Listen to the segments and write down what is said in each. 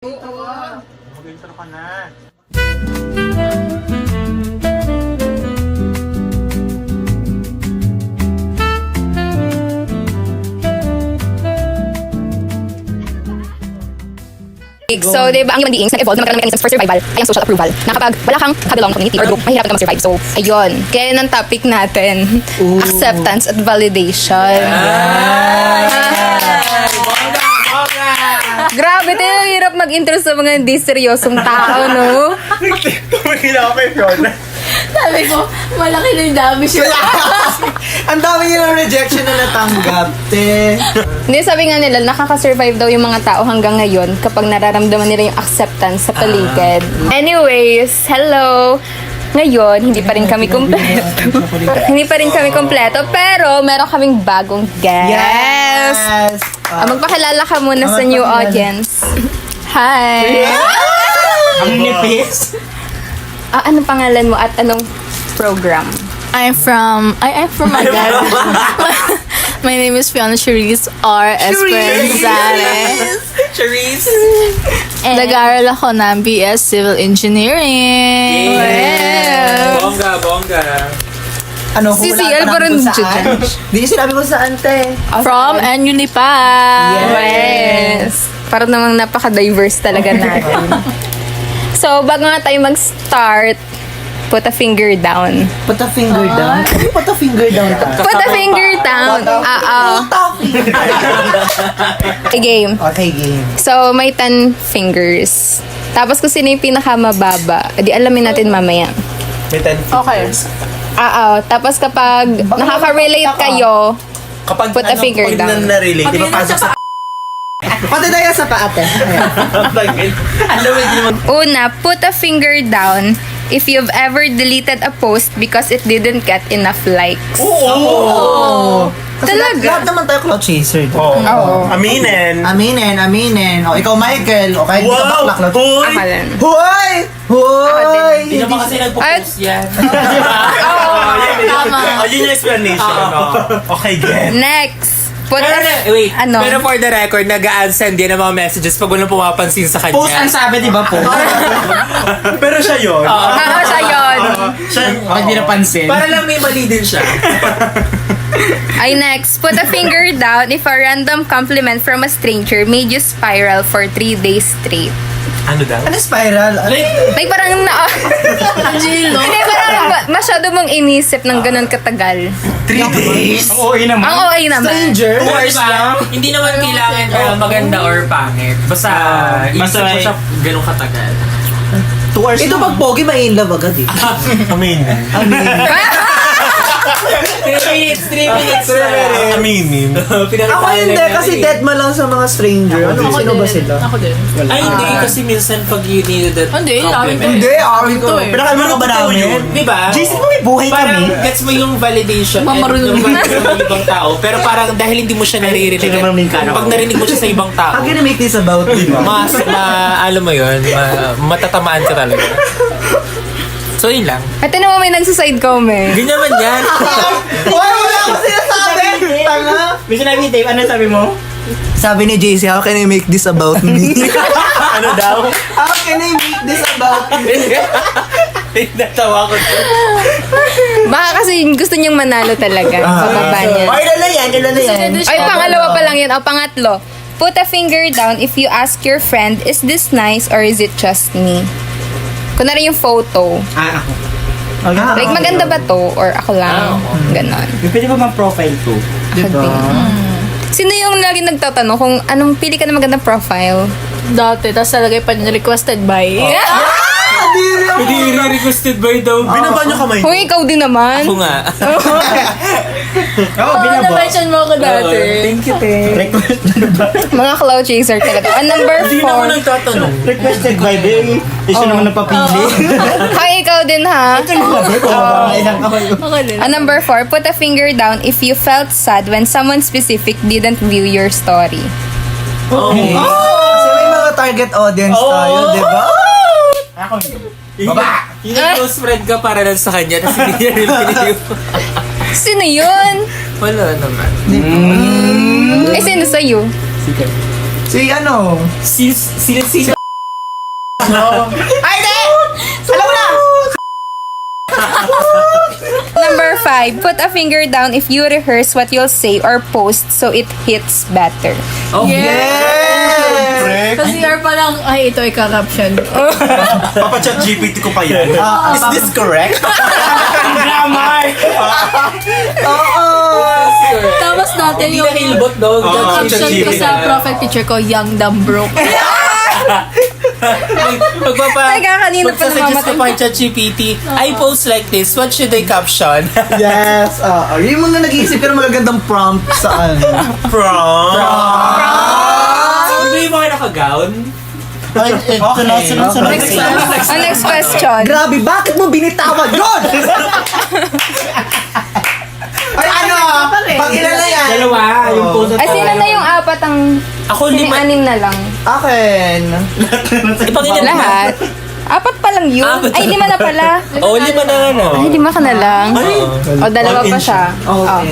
Mag-intro ka na. So, di ba, ang human beings nag-evolve na magkaroon ng mechanisms for survival ay ang social approval na kapag wala kang kabelong community or group, mahirap ka mag-survive. So, ayun. Kaya ng topic natin, acceptance at validation. Grabe, tayo hirap mag-intro sa mga hindi seryosong tao, no? Tumingin ako kay Fiona. Sabi ko, malaki na yung dami siya. Ang dami nilang rejection na natanggap, te. Hindi, sabi nga nila, nakaka-survive daw yung mga tao hanggang ngayon kapag nararamdaman nila yung acceptance sa paligid. Anyways, hello! Ngayon, hindi pa rin kami kumpleto. Hindi pa rin kami kumpleto, pero meron kaming bagong guest. Magpakilala ka muna sa new audience. Hi! Ang nipis. Anong pangalan mo at anong program? I'm from Agad. My name is Fiona Cherise R. Esperanzale. Cherise. Nag-aaral ako ng BS Civil Engineering. Wow! Bongga. Ano, Si hulaan CL ka pa rin namin kung saan? dyan. Di sinabi ko saan, te. From NUNIPA. Yes! Parang namang napaka-diverse talaga natin. So, bago nga tayo mag-start, put a finger down. Put a finger down. Ano put a finger down ta? Put a finger down! Game. Okay, game. So, may 10 fingers. Tapos kung sino yung pinakamababa, edi alamin natin mamaya. May 10 Okay. Tapos kapag nakaka-relate kayo, Kapag Put a finger pag down. na-relate, di ba pasok sa Pati tayo sa paa, te. Alam mo, naman. una, put a finger down if you've ever deleted a post because it didn't get enough likes. Oo. Kasi Talaga? lahat naman tayo cloud chaser. Oo. Aminin. Aminin. O, ikaw, Michael. O, kahit di ka bakla cloud chaser. Uy! Ako din. Hoy! Hindi naman kasi nagpo-post yan. Tama. Yun yung explanation. Okay, get. Next, put Pero, wait. ano? Pero for the record, nag-a-unsend yan ng mga messages pag walang pumapansin sa kanya. Post ang sabi, di ba, post? Pero siya yun. Siya yun. Siya, Pag di napansin. Para lang may mali din siya. Ay, next, put a finger down if a random compliment from a stranger made you spiral for 3 days straight. ano daw? Ano spiral? Like, parang Jilo. Hindi, parang masyado mong inisip ng ganun katagal. 3 days? Oo, yun Ang OA naman. Stranger? Diba? Hindi naman kailangan maganda or pangit. Basta isip mo siya ganun katagal. 2 hours ito pag pogi, may in love agad eh. Aminin. Three minutes. Aminin. Ako hindi, kasi dead ma lang sa mga stranger. Ano, sino ba sila? Ako din. Ay, hindi. Kasi minsan pag you needed that Hindi, compliment. Hindi, ari ko. eh. Pinakalma ka ba namin? Diba? Jason, may buhay Parang kami. gets mo yung validation Mamarunong. ng ibang tao. Pero parang dahil hindi mo siya naririnig. Hindi naman may Pag narinig mo siya sa ibang tao, How can I make this about, di ba? alam mo yun, matatamaan ka talaga. So, yun lang. At ano mo may nagsaside comment? Ganyan naman yan. Wala ako sinasabi! Tanga! May sinabi ni Dave, ano sabi mo? Sabi ni JC, how can I make this about me? Ano daw? How can I make this about me? Natawa ko. Baka kasi gusto niyang manalo talaga. Pababa niya. Ay, lala yan. Ay, pangalawa pa lang yun. O, pangatlo. Put a finger down if you ask your friend, is this nice or is it just me? Kunwari yung photo. Ako. Like, maganda ba to? Or ako lang? Ganon. Pwede ba mag-profile to? Diba? Sino yung lagi nagtatanong kung anong pili ka na magandang profile? Dati, tapos talagay pa niya requested by. Hindi requested by daw. Binaba niyo kamay. Kung ikaw din naman. Ako nga. Oo, Na-mention mo ako dati. Thank you, te. Request, Mga cloud chaser talaga. Number Hindi na ako 4. nagtatanong. requested by Bing. Siya naman nagpapili. Hi, ikaw din ha. Ilang kamay. Ako din. Number 4, put a finger down if you felt sad when someone specific didn't view your story. Kasi may mga target audience tayo, di ba? Ako. Baba! Yung close friend ka para lang sa kanya, tapos hindi niya rin pinili. Sino yun? Wala naman. Eh, sino sa'yo? Si ano? Sila Ay, di! Alam mo na! Number 5, put a finger down if you rehearse what you'll say or post so it hits better. Oh, Yes! Kasi CR pa lang, ay, ito ay corruption. Papachat GPT ko pa yan. Is this correct? Grammar! Oo! Tapos natin Hindi yung na hilbot doon. Oo, caption ko ChatGPT. sa profile picture ko, young, dumb, broke. Teka, kanina pa Magsasuggest namamatay. ko pa kay ChatGPT, I post like this, what should I caption? Yes! Yung mga nag-iisip ka ng magagandang prompt saan? From? Hindi ba yung mga naka-gown? Ay, sunod. Next question. Grabe, bakit mo binitawag yun? Ay, ano? Pag ilan na yan? Dalawa, yung post Ay, sino na yung apat ang... Ako, Sino yung 6 na lang? Akin. Ipangin Lahat? Apat pa lang yun? Apat. Ay, 5 na pala. Oh, 5 na ano. Ay, 5 ka na lang. O, 2 All pa in siya. Okay.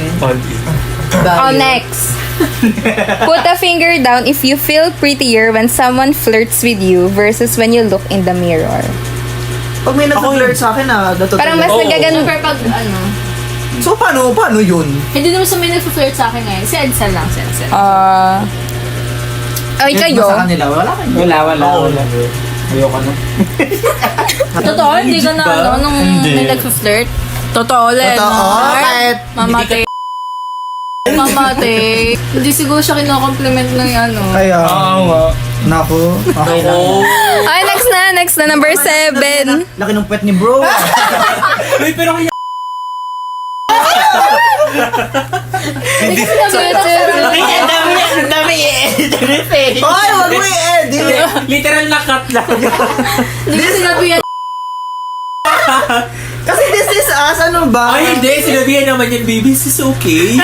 Oh, next. Put a finger down if you feel prettier when someone flirts with you versus when you look in the mirror. Pag may nag-flirt sa akin, natutuloy. Parang mas Oo. nagaganda. Siyempre pag, ano, So, paano yun? hindi naman sa may nag-flirt sa akin ngayon. Si Edsel lang, si Edsel. Ay, kayo? Sa kanila, wala kayo. Wala. Ayoko na. Totoo, hindi ka na, ano, nung may nag-flirt. Totoo, Len. Totoo, kahit Mamate. Mamate. Hindi siguro siya kinokompliment ng ano. Kaya, nga. naku. Okay lang. Oh. Ay, next na. Number 7. Laki ng puwet ni bro. Wait, pero kaya... Hindi kasi nag-flirt. Ang dami eh. Ay, wag mo i-edit. Literal na cut lang. Hindi kasi sinabi yan. Kasi this is us, ano ba? Ay, hindi. Sinabihan naman yan, baby. This is okay.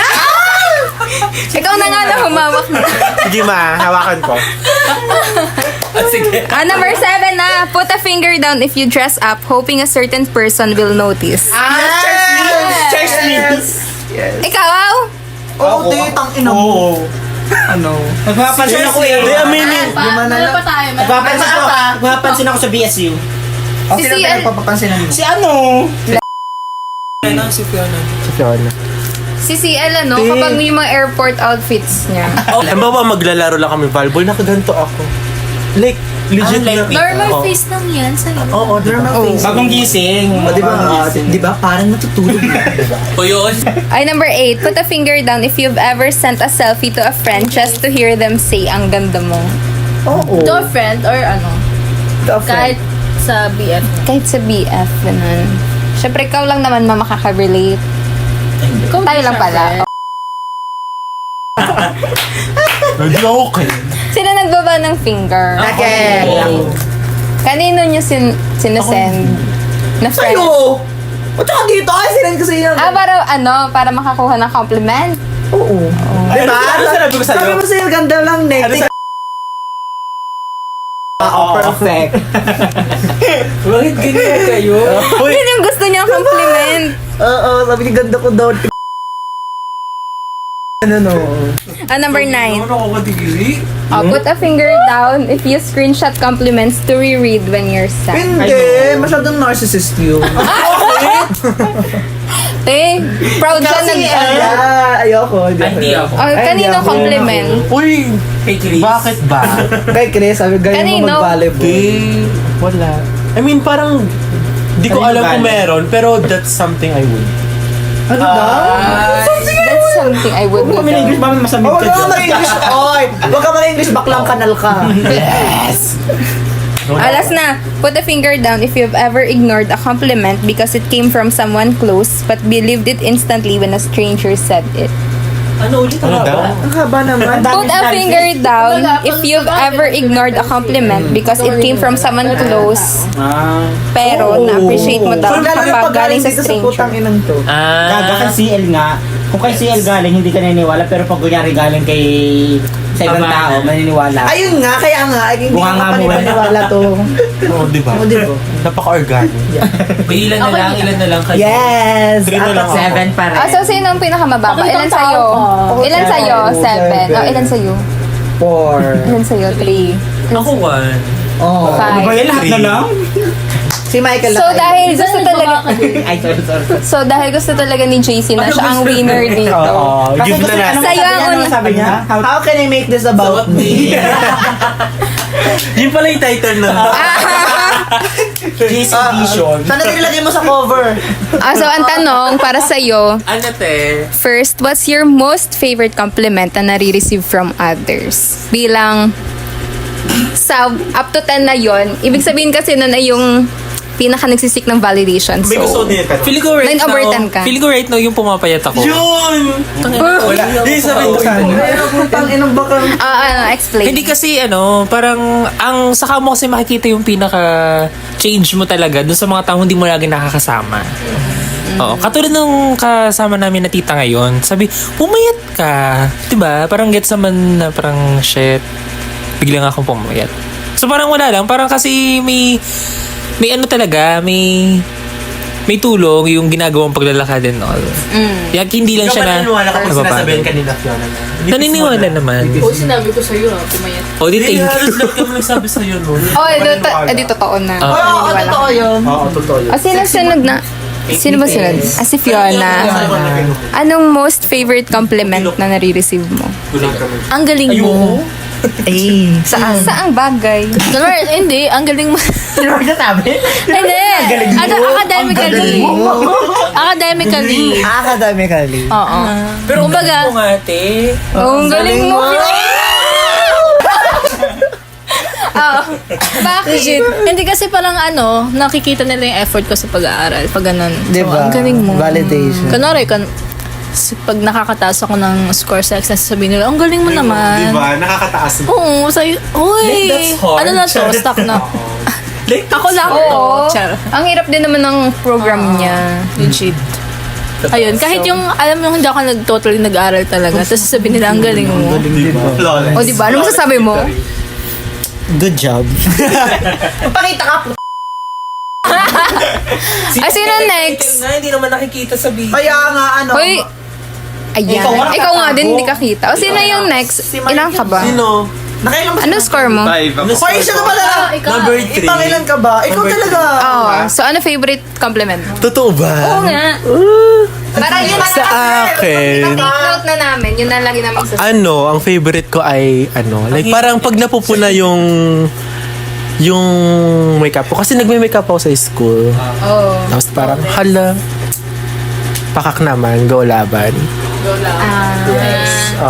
Ikaw na nga na humawak na. Sige ma, hawakan ko. At sige. Number 7 na. Put a finger down if you dress up hoping a certain person will notice. Church me. Ikaw? Oo, titang ina mo. Oo. Ano? Nagpapansin ako eh. Hindi, aminin. Meron pa tayo. Nagpapansin ako sa BSU. O, Si sino CL. tayo papapansinan mo? Si ano? Ano, si Fiona. Si CL, ano? Kapag yung mga airport outfits niya. Ang ba maglalaro lang kami volleyball, nakaganto ako. Like, legit like na. me. Normal Oo. face lang yan sa'yo. Oo, normal face. Bagong gising. O, di ba? Parang natutulog. O yun. Ay, number 8. Put a finger down if you've ever sent a selfie to a friend just to hear them say, ang ganda mo. Oo. To a friend or ano? Kahit sa BF. Kahit sa BF, ganun. Siyempre, ikaw lang naman makaka-relate. Tayo lang pala. Hindi okay. Sino nagbaba ng finger? Akin. Kanino nyo sinasend na friend? Sa'yo! O, tsaka dito, ay, sinend ko sa iyo. Para makakuha ng compliment. Oo. Diba? Ano sinabi ko sa'yo? Sabi mo sa'yo, ganda lang, Nick. Perfect. Bakit ganyan kayo? Yun yung gusto niyang compliment. Oo, sabi niya, ganda ko daw. Ano, no? Number 9. Ano ako katigili? Put a finger down if you screenshot compliments to reread when you're sad. Hindi, masyadong narcissist yun. Proud siya Ayoko. Hindi ako. kanino compliment? Uy, Kay Chris. bakit ba? Kay Chris, sabi ganyan Kanino? mo mag-volleyball. Wala. I mean, parang, di ko Kanino alam kung galing? meron, pero that's something I would. Ano daw? That's something I would do. Kung may English, bakit masamig Oh, ka wag ka dyan? mag-English. Oy, wag ka mag-English, baklang kanal ka. Yes! Last na. Put a finger down if you've ever ignored a compliment because it came from someone close but believed it instantly when a stranger said it. Ano ulit? Ano daw? Ang haba naman. Put a finger down if you've ever ignored a compliment because it came from someone close pero na-appreciate mo daw kapag galing sa putang stranger. inang to. Gaga kay CL nga. Kung kay CL galing, hindi ka naniniwala. Pero pag kunyari galing kay sa ibang tao, maniniwala. Ayun nga, kaya nga, hindi Bunga ko nga mo, paniniwala to. Oo, di ba? Oo, di ba? Napaka-organic. Ilan na lang kayo. Yes! Three na lang ako. 7 pa rin. So, sino ang pinakamababa? Ilan sa'yo? Ilan sa'yo? 7. Oh, ilan sa'yo? 4. Ilan sa'yo? 3. Ako 1. Oo. Ano ba 5. yan? Lahat na lang? Si Michael So dahil gusto talaga Ay, sorry. So dahil gusto talaga ni JC na siya ang winner dito. Oo. Give na natin. Sa'yo ang Ano sabi niya? How can I make this about me? Yun pala yung title na. JC Vision. Sana nilagay mo sa cover. So ang tanong para sa'yo, Ano te? first, what's your most favorite compliment na nare-receive from others? Bilang sa up to 10 na yon, ibig sabihin kasi nun ay yung pinaka nagsisik ng validation. May gusto din ka. Feeling ko right 9 over 10 ka. Feeling ko right now yung pumapayat ako. Yun! Wala. Hindi sabihin ko sana. Putang inang baka. Explain. Hindi kasi parang ang saka mo kasi makikita yung pinaka change mo talaga dun sa mga taong hindi mo lagi nakakasama. Oo, katulad nung kasama namin na tita ngayon, sabi, pumayat ka. Diba? Parang gets naman na parang shit. Biglang akong pumayat. So parang wala lang, parang kasi may talaga, may tulong yung ginagawang paglalakad and all. Yan, hindi lang Ikaw siya ba na naniniwala ka kung nababago. sinasabihin kanina, Fiona? na Naniniwala naman. Oo, sinabi ko sa'yo pumayat. Oh, di Hindi, thank you. halos lahat kami nagsabi sa'yo, no? di totoo na. Ah. Oo, totoo yun. Oo, totoo yun. Sino sunod na? Sino ba sunod? Si Fiona. Anong most favorite compliment na nare-receive mo? Gulang kami. Ang galing mo. Eh, saan? Saang bagay? Hindi, ang galing mo. Sino ba sabi? Hindi. Academically. Academically. Academically. Oo. Pero kumbaga, mo nga, te. Ang galing mo. Bakit? Hindi kasi parang nakikita nila yung effort ko sa pag-aaral. Pag ganun. Diba? So, ang galing mo. Validation. Kunwari, pag nakakataas ako ng score sa exam, sasabihin nila, ang galing mo naman. Diba? Nakakataas. Oo, sa'yo. Uy! Like, that's hard. Ano na to? Stock na. Like, Ako lang to. Oo. Char. Ang hirap din naman ng program niya. Legit. Ayun, kahit yung, alam mo, hindi ako totally nag-aaral talaga. Tapos sasabihin nila, ang galing mo. Flawless. O, diba? Ano masasabi mo? Good job. Sino next? Hindi naman nakikita sa video. Kaya nga, Hoy! Ayan. Ikaw nga din, hindi ka kita. O, sino yung next? Ilan ka ba? Sino? Nakailan ba? Ano score mo? Hoy, siya na pala. Number 3. Ipangilan ka ba? Ikaw talaga. Oo. So, ano favorite compliment mo? Totoo ba? Oo nga. Parang yun Sa akin, take note na namin. Yun na lagi namin sa ang favorite ko ay, like parang pag napupuna yung makeup ko. Kasi nagme-makeup ako sa school. Oh. Tapos parang, hala, pakak naman, go laban.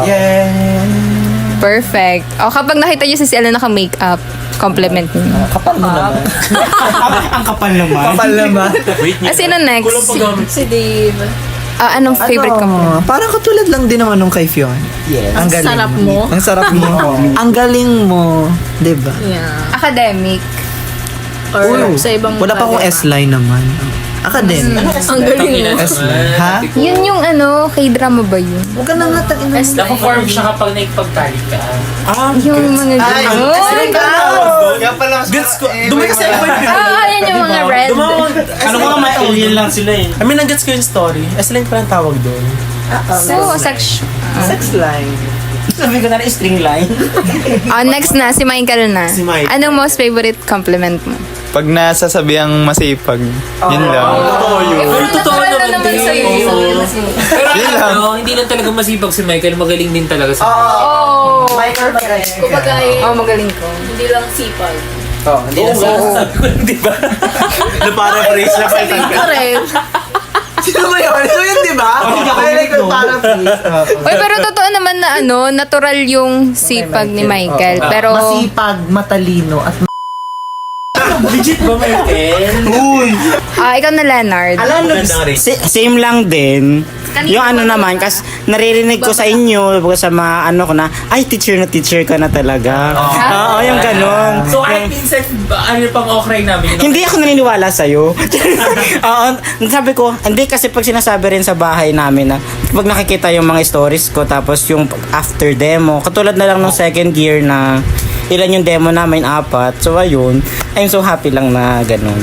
Yeah. Perfect. O, kapag nakita niyo si Ciela naka-makeup, compliment niyo. Kapal mo naman. Ang kapal naman. Kapal naman. Wait, Sino next? Si Dave. Anong favorite compliment? Parang katulad lang din naman nung kay Fiona. Yes. Ang galing Sarap mo. Ang sarap mo. Ang galing mo. Diba? Yeah. Academic. Or sa ibang Wala pa akong bagay. S-line naman. Academic. Ang galing mo. S-line. Ha? Yun yung K-drama ba yun? Huwag ka na nga tangin na. Naku-form siya kapag naikpagtali ka. Yung mga gano'n. Kaya pala mas Gets ko. Dumi kasi ako Ayan yung mga red. Ano ko material lang sila eh. I mean, nag-gets ko yung story. S-line pa lang tawag doon. So, sex. sex line. Sabi ko na rin string line. Next na, si Michael na. Si Mike. Anong most favorite compliment mo? Pag nasasabihang masipag, yun lang. Totoo yun. Pero totoo Natural naman din. sa'yo. Pero Yun lang. hindi lang talaga masipag si Michael. Magaling din talaga sa Oh! Michael Kumbaga, Oh, magaling ko. hindi lang sipag. sabi ko lang, di ba? Na-paraphrase na pala. Correct. Sino ba yun? Ito yun, di ba? Kaya like yung paraphrase. Uy, pero totoo naman na natural yung sipag ni Michael. Pero, Masipag, matalino, at Legit ba, Michael? ikaw na, Leonard. Alam mo, same lang din. Yung naman, kasi naririnig ko sa inyo, sa mga ko na, ay, teacher ka na talaga. Oo, yung ganun. So, kahit minsan, pang okray namin. Hindi ako naniniwala sa'yo. Oo, sabi ko, hindi kasi pag sinasabi rin sa bahay namin na pag nakikita yung mga stories ko tapos yung after demo, katulad na lang nung second year na ilan yung demo namin, 4. So ayun, I'm so happy lang na ganun.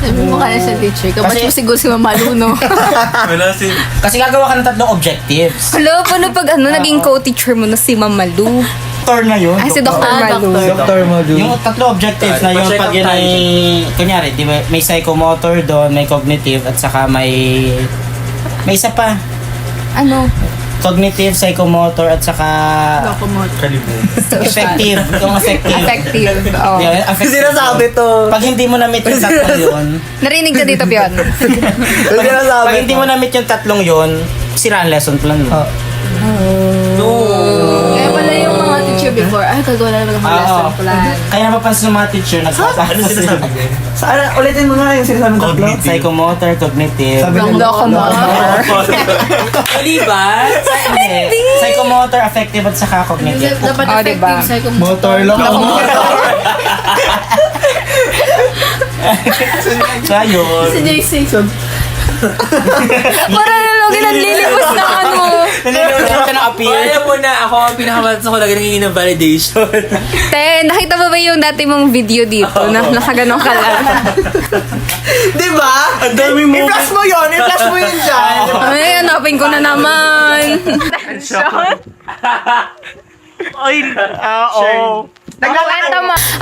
Sabi mo kaya sa teacher ka. Ba't mo siguro si Mamalu, no? Kasi gagawa ka ng 3 objectives. Hello, paano pag naging co-teacher mo na si Mama Lu? doktor na yun. Si Dr. Malu. Dr. Madu. Yung tatlo objectives na yun, Pa-check pag up yun tayo ay, kunyari, di ba, may psychomotor doon, may cognitive, at saka may isa pa. Ano? Cognitive, psychomotor, at saka effective. Yung effective. Effective. Oh. Yeah, effective. Sinasabi to. Pag hindi mo na-meet yung tatlong yun, Narinig ka dito, Pion. Sinasabi pag hindi mo na-meet yung tatlong yun, sira ang lesson plan mo. Kaya pala yung mga teacher before, ay, gagawa na naman ako ng lesson plan. Kaya napapansin ng mga teacher, nagsasabi Ano sinasabi niya? Saan? Ulitin mo nga yung sinasabi ng tatlo. psychomotor, cognitive. Sabi Wrong nila. locomotor. Di ba? Hindi. Psychomotor, affective, at saka cognitive. Dapat Oh, effective diba? psychomotor. Motor lang. So, ayun. Si JC. Parang nalogin ang lilimos na ano. Nalilunod ka ng appeal. Alam mo na, ako ang pinakamatas ako lagi nangingin ng validation. Te, nakita mo ba yung dati mong video dito na nakaganon ka lang? Di ba? Ang dami mo. I-flash mo yun. I-flash mo yun dyan. Ay, hanapin ko na naman.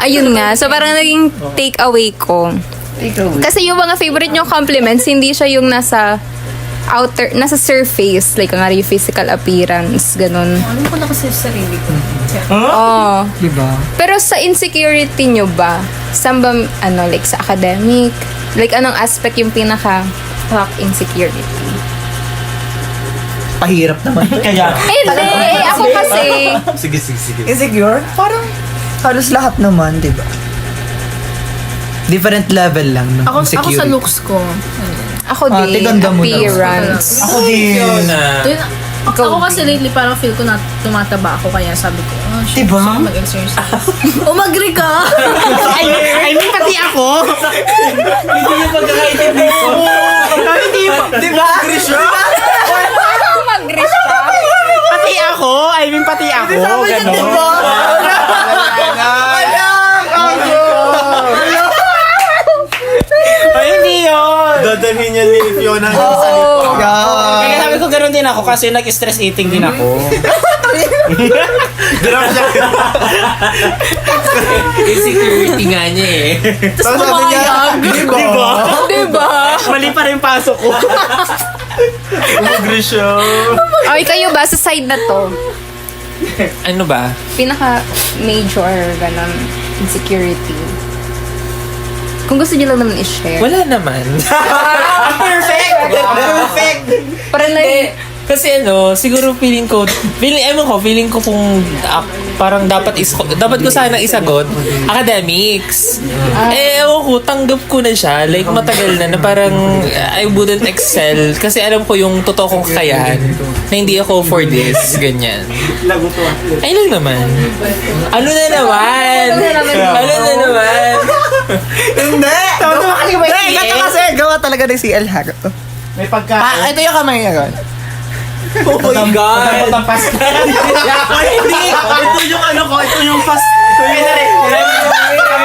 Ayun nga, so parang naging take away ko. Kasi yung mga favorite nyong compliments, hindi siya yung nasa nasa surface, like nga yung physical appearance, ganun. Ano ko na kasi sa sarili ko? Oh. Di ba? Pero sa insecurity nyo ba, saan ba, ano, like sa academic, like anong aspect yung pinaka insecurity? Pahirap naman. Kaya, Hindi, ako kasi, Sige. Insecure? Parang halos lahat naman, di ba? Different level lang ng Ako insecurity. sa looks ko. ako Ate, din, ganda mo daw. appearance. ako din. Yun, ako kasi lately parang feel ko na tumataba ako kaya sabi ko, oh, shit, Diba? gusto ko mag-exercise. Umagri ka! I mean, pati ako. Hindi yung pagkakaintindi ko. Di ba? Mag-gris ka. Pati ako. I mean, pati ako. Ganon. Ay, hindi yun. Dadalhin niya ni Fiona sa Kaya sabi ko gano'n din ako kasi nag-stress eating din ako. Insecurity nga niya eh. Tapos sabi niya, di ba? Diba? Mali pa rin pasok ko. Umagri siya. Okay, kayo ba sa side na to? Ano ba? Pinaka major ganun insecurity. Kung gusto niyo lang naman i-share. Wala naman. Perfect. Parang like, Kasi ano, siguro feeling ko kung parang dapat ko sana isagot academics. Ewan ko, tanggap ko na siya. Like, matagal na parang I wouldn't excel. Kasi alam ko yung totoo kong kakayahan na hindi ako for this. Ganyan. Ay lang naman. Ano na naman? Hindi! Hindi, gato kasi gawa talaga ng CL hack. May pagka... Ito yung kamay niya. Oh my God! Patampas ka. Hindi! Ito yung ano ko, ito yung fast. Kami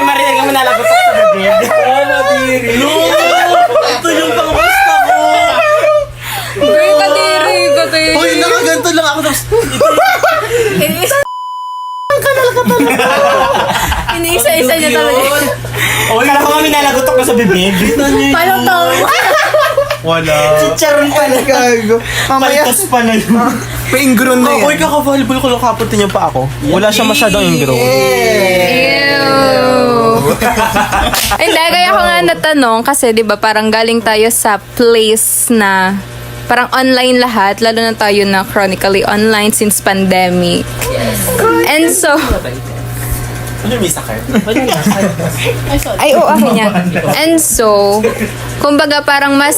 marinig kami nalagot sa bibig. Ito yung pangkasta ko. kadiri. Uy, nakaganto lang ako. Tapos, Iniisa-isa niya talaga. Kala ko kami nalagotok na sa bibig. Paano to? wala. Chicharon pala gago. Mamaya, Palitas pa na yun. may ingrown na yan. Uy, kaka-volleyball ko lang kapuntin niya pa ako. Wala siya masyadong ingrown. Ew. Hindi, kaya ko nga natanong kasi 'di ba parang galing tayo sa place na parang online lahat, lalo na tayo na chronically online since pandemic. And so, Ano yung sakit? ay oo, akin yan. And so, kumbaga parang mas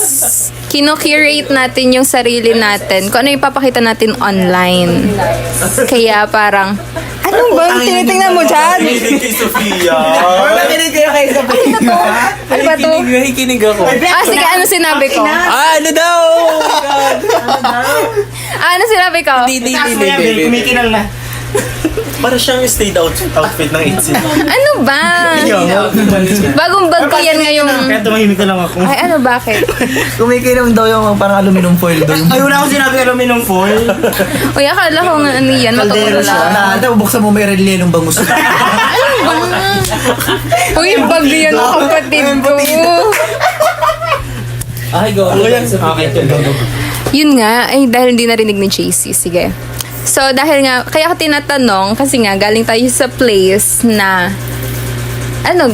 kino-curate natin yung sarili natin kung ano yung papakita natin online. Kaya parang, ano ba? Tinitingnan mo dyan? Kay Sofia. Nakinig kayo kay Sabrina. Ano ba to? Nakikinig ako. Sige, ano sinabi ko? Ano daw? Ano sinabi ko? Hindi. Kumikinang na. Para siyang stayed outfit ng 8 Ano ba? Bagong bag ko yan ngayong... Kaya tumahimik na lang ako. Ay, ano, bakit? Kumikinom daw yung parang aluminum foil daw. Ay, wala akong sinabi aluminum foil. Uy, akala ko nga ano yan, Kaldero siya. matutula. Na, buksan mo may rellenong bangus. Uy, bag yan ang kapatid ko. Okay, go. Okay, go. Yun nga, ay dahil hindi narinig ni JC, sige. So, dahil nga, kaya ako tinatanong, kasi nga, galing tayo sa place na,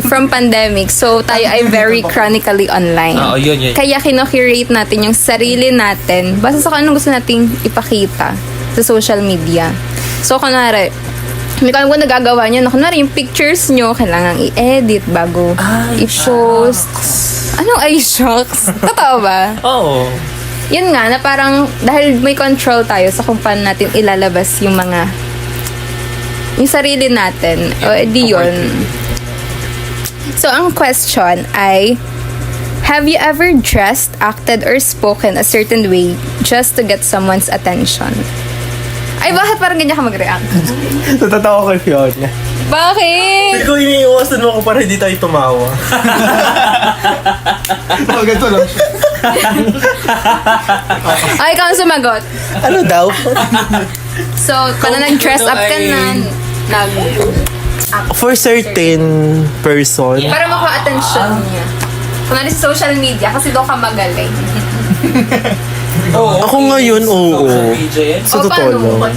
from pandemic. So, tayo ay very chronically online. Oo, yun. Kaya kino-curate natin yung sarili natin basta sa kung anong gusto nating ipakita sa social media. So, kunwari, hindi ko alam kung nagagawa nyo. Kunwari, yung pictures nyo, kailangan i-edit bago i-post. Anong ay shucks? Totoo ba? Oo. Yun nga, na parang dahil may control tayo sa kung paano natin ilalabas yung sarili natin. O, edi yun. So, ang question ay, have you ever dressed, acted, or spoken a certain way just to get someone's attention? Ay, bakit parang ganyan ka mag-react? Natatawa kay Fiona. Bakit? Ikaw iniiwasan mo ako para hindi tayo tumawa. Ganito lang siya. Ay, ikaw ang sumagot. Ano daw? So, paano nag-dress up ka na? For certain person. Para makuha attention niya. Kunwari sa social media, kasi doon ka magaling. Ako ngayon, oo. Sa O, totoo paano? lang.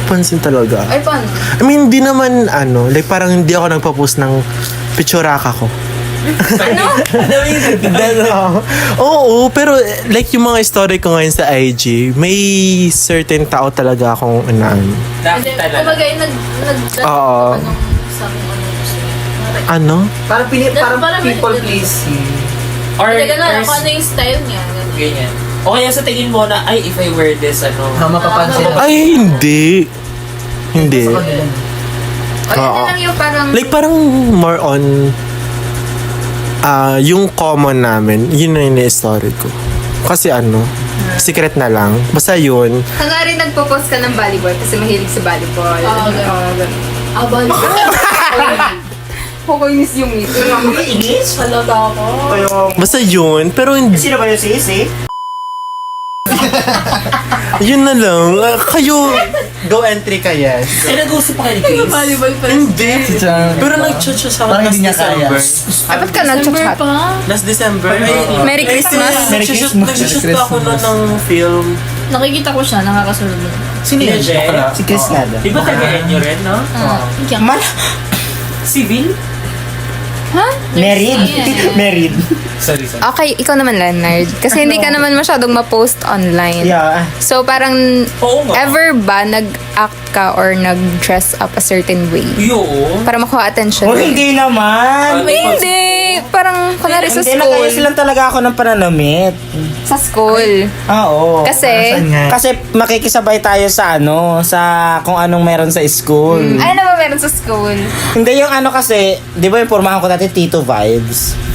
Pansin talaga. Ay, paano? I mean, hindi naman, like parang hindi ako nagpa-post ng picturaka ko. Ano? Oo, pero like yung mga story ko ngayon sa IG, may certain tao talaga akong Kumbaga, Oo. Ano? Parang people pleasing. Or, Kung ano yung style niya. ganyan. O kaya sa tingin mo na, ay, if I wear this, Mapapansin. Ay, hindi. Hindi. O, yun Oo. na lang yung parang... Like parang more on yung common namin, yun na yung story ko. Kasi secret na lang. Basta yun. Kunwari nagpo-post ka ng volleyball kasi mahilig sa volleyball. Abal. Kukuinis yung ito. Inis? Talaga ako. Basta yun. Pero hindi. Sino ba yung sisi? Yun na lang. Kayo, go entry ka, yes. Eh, nag-uusap pa kayo ni Chris? Volleyball pa rin. Hindi. Pero nag-chat siya sa akin Parang last hindi niya kaya. December. Ay, ba't ka nag-chat? Last December. Merry Christmas. Nag-shoot pa ako nun ng film. Nakikita ko siya, nakakasunod mo. Sino yun? Si Chris Nada. Di ba taga-enyo rin, no? Civil? Married? Married. Sorry. Okay, ikaw naman, Leonard. Kasi hindi ka naman masyadong ma-post online. Yeah. So, parang Oo nga. ever ba nag-act ka or nag-dress up a certain way? Oo. Para makuha attention? Oh, hindi naman. Hindi! Parang, kunwari sa Hindi, school. nag-ayos lang talaga ako ng pananamit. Sa school. Oo. Kasi, Kasi makikisabay tayo sa sa kung anong meron sa school. ay, ano ba meron sa school? Hindi yung kasi, di ba yung pormahan ko dati, Tito Vibes?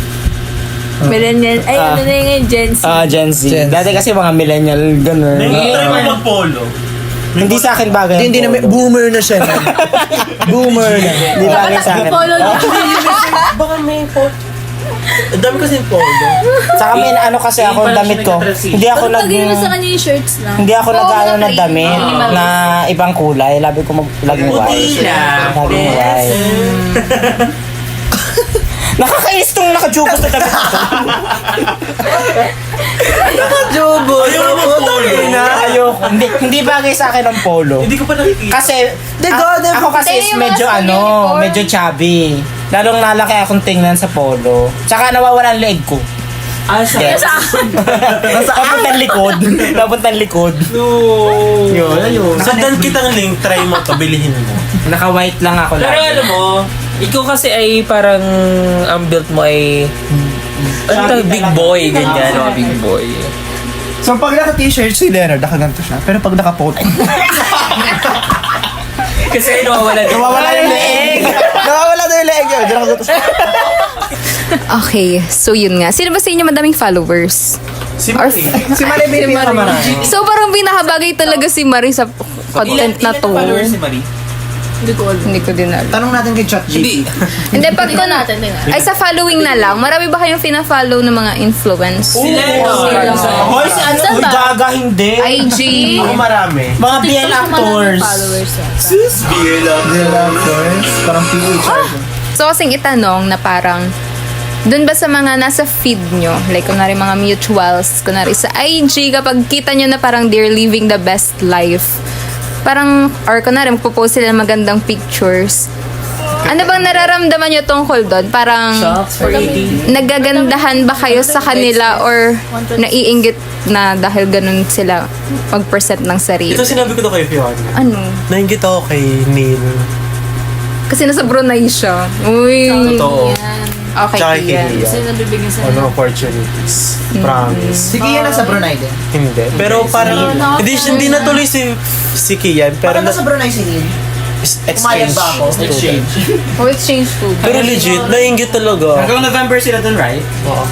Millennial. Ay, ano na yung Gen Z. Gen Z. Dati kasi mga millennial, gano'n. Try mo mag-polo. Hindi sa akin bagay. Hindi na, boomer na siya. Boomer na. Hindi bagay sa akin. Follow niya. Baka may polo. Ang dami kasi yung polo. Saka may kasi ako, Hindi pala damit siya ko. nag-transition. Hindi ako nag... Lagay mo sa kanya yung shirts lang. Hindi ako nag-ano na plain. damit na ibang kulay. Labi ko laging white. Laging white. Nakakainis tong nakajubos na damit ko. Jobo. Ayaw mo polo. Ayoko. Hindi bagay sa akin ang polo. Hindi ko pa nakikita. Kasi, ako kasi is Tingnan yung medyo mga uniform. medyo chubby. Lalong lalaki akong tingnan sa polo. Tsaka nawawala ang leg ko. Yes. Papuntang likod. Papuntang likod. Yun, ayun. Sundan kitang link, try mo to, bilihin mo. Naka-white lang ako Pero alam mo, ikaw kasi ay parang ang build mo ay big boy, ganyan, big boy. So pag naka-t-shirt si Leonard, nakaganto siya. Pero pag naka-polo, Kasi nawawala din. nawawala yung leeg. Nawawala na yung leeg yun. Diyan nakaganto siya. Okay, so yun nga. Sino ba sa inyo madaming followers? Si Or, Si Marie Baby naman. so parang pinakabagay talaga si Marie sa content na to. Followers si Marie? Hindi ko alam. Hindi ko din alam. Tanong natin kay ChatGPT. Hindi, pag Tingnan natin, tingnan. ay sa following na lang, marami ba kayong fina-follow ng mga influence? Sila Hoy, si ano? Saan Hoy, ba? gaga, hindi. IG? Ako marami. Mga BL actors. Followers yan. Parang PH. So, kasing itanong na parang, dun ba sa mga nasa feed nyo, like kunwari mga mutuals, kunwari sa IG, kapag kita nyo na parang they're living the best life, parang, or kunwari magpo-post sila ng magandang pictures, ano bang nararamdaman nyo tungkol doon? Parang, nagagandahan ba kayo sa kanila or naiinggit na dahil ganun sila mag-present ng sarili? Ito sinabi ko to kay Fiona. Ano? Nainggit ako kay Neil. Kasi nasa Brunei siya. Uy. Totoo. Okay, Tsaka kay Kian. Kian. Kasi nabibigyan sa Ano, opportunities. Promise. Sige, yan nasa Brunei din. Hindi. Pero parang, hindi natuloy si Kian. Pero Parang nasa Brunei si Neil. exchange. ba ako? student. Oh, exchange food. Pero legit, nainggit talaga. Hanggang November sila dun, right? Oo.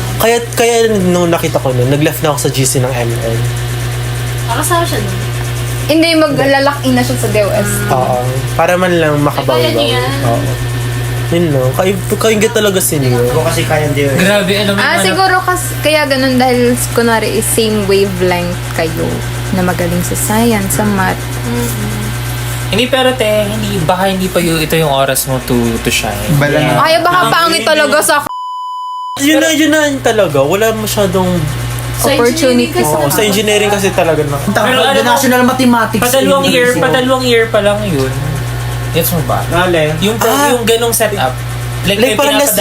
Kaya nung nakita ko nun, nag-left na ako sa GC ng ML. Nakasama siya doon. Hindi, maglalaki na siya sa DOS. Oo. Para man lang makabawi. Kaya niya yan. Oo. Yun no. Kainggit talaga si Neil. Ako kasi kaya hindi. Grabe, alam mo Ah, siguro kaya ganun dahil kunwari same wavelength kayo na magaling sa science, sa math. Hindi, pero baka hindi pa ito yung oras mo to shine. Kaya baka pangit talaga sa Yun na talaga. Wala masyadong opportunity. Oo, sa engineering kasi talaga na. Pero alam mo, National Mathematics. Padalawang year pa lang yun. Gets mo ba? Nale. Yung ganong setup. Like Like, parang last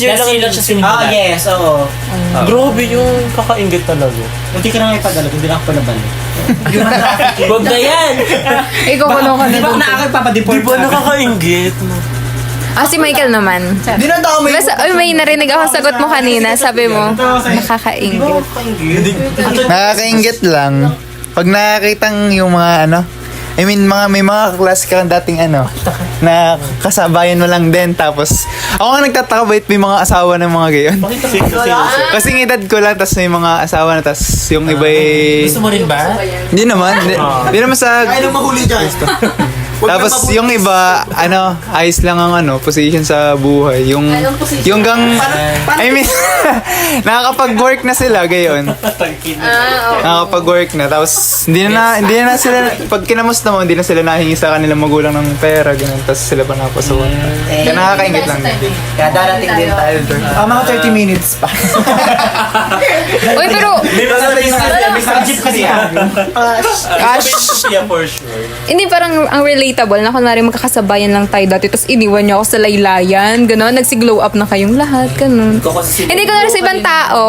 year lang siya sinimula. Ah, yes, oo. Grabe yung kakainggit talaga. Hindi ka na may padala, hindi na ako palabalik. Huwag na yan! Ikaw ko ka Di ba na. na papadeport Di ba nakakainggit? Ah, si Michael naman. Di na tao may... Basta, may narinig ako sagot mo kanina. Sabi mo, nakakaingit. Nakakaingit lang. Pag nakakitang yung mga ano, I mean, may mga class ka dating ano, na kasabayan mo lang din. Tapos, ako nga nagtataka bait may mga asawa ng mga gayon. Kasi edad ko lang, tapos may mga asawa na, tapos yung iba Gusto mo rin ba? Hindi naman. Hindi naman sa... Kaya nang mahuli dyan. Tapos yung iba, ano, ayos lang ang ano, position sa buhay. Yung gang, I mean, nakakapag-work na sila gayon. Nakakapag-work na. Tapos hindi na sila, pag kinamusta mo, hindi na sila nahingi sa kanilang magulang ng pera, ganun. Tapos sila pa napasawan. Kaya nakakaingit lang din. Kaya darating din tayo doon. Mga 30 minutes pa. Uy, pero, Mr. Jeep kasi yan. For sure. hindi parang ang relatable na kunwari magkakasabayan lang tayo dati tapos iniwan niyo ako sa laylayan, gano'n, nagsi-glow up na kayong lahat, gano'n. Hindi kunwari sa ibang tao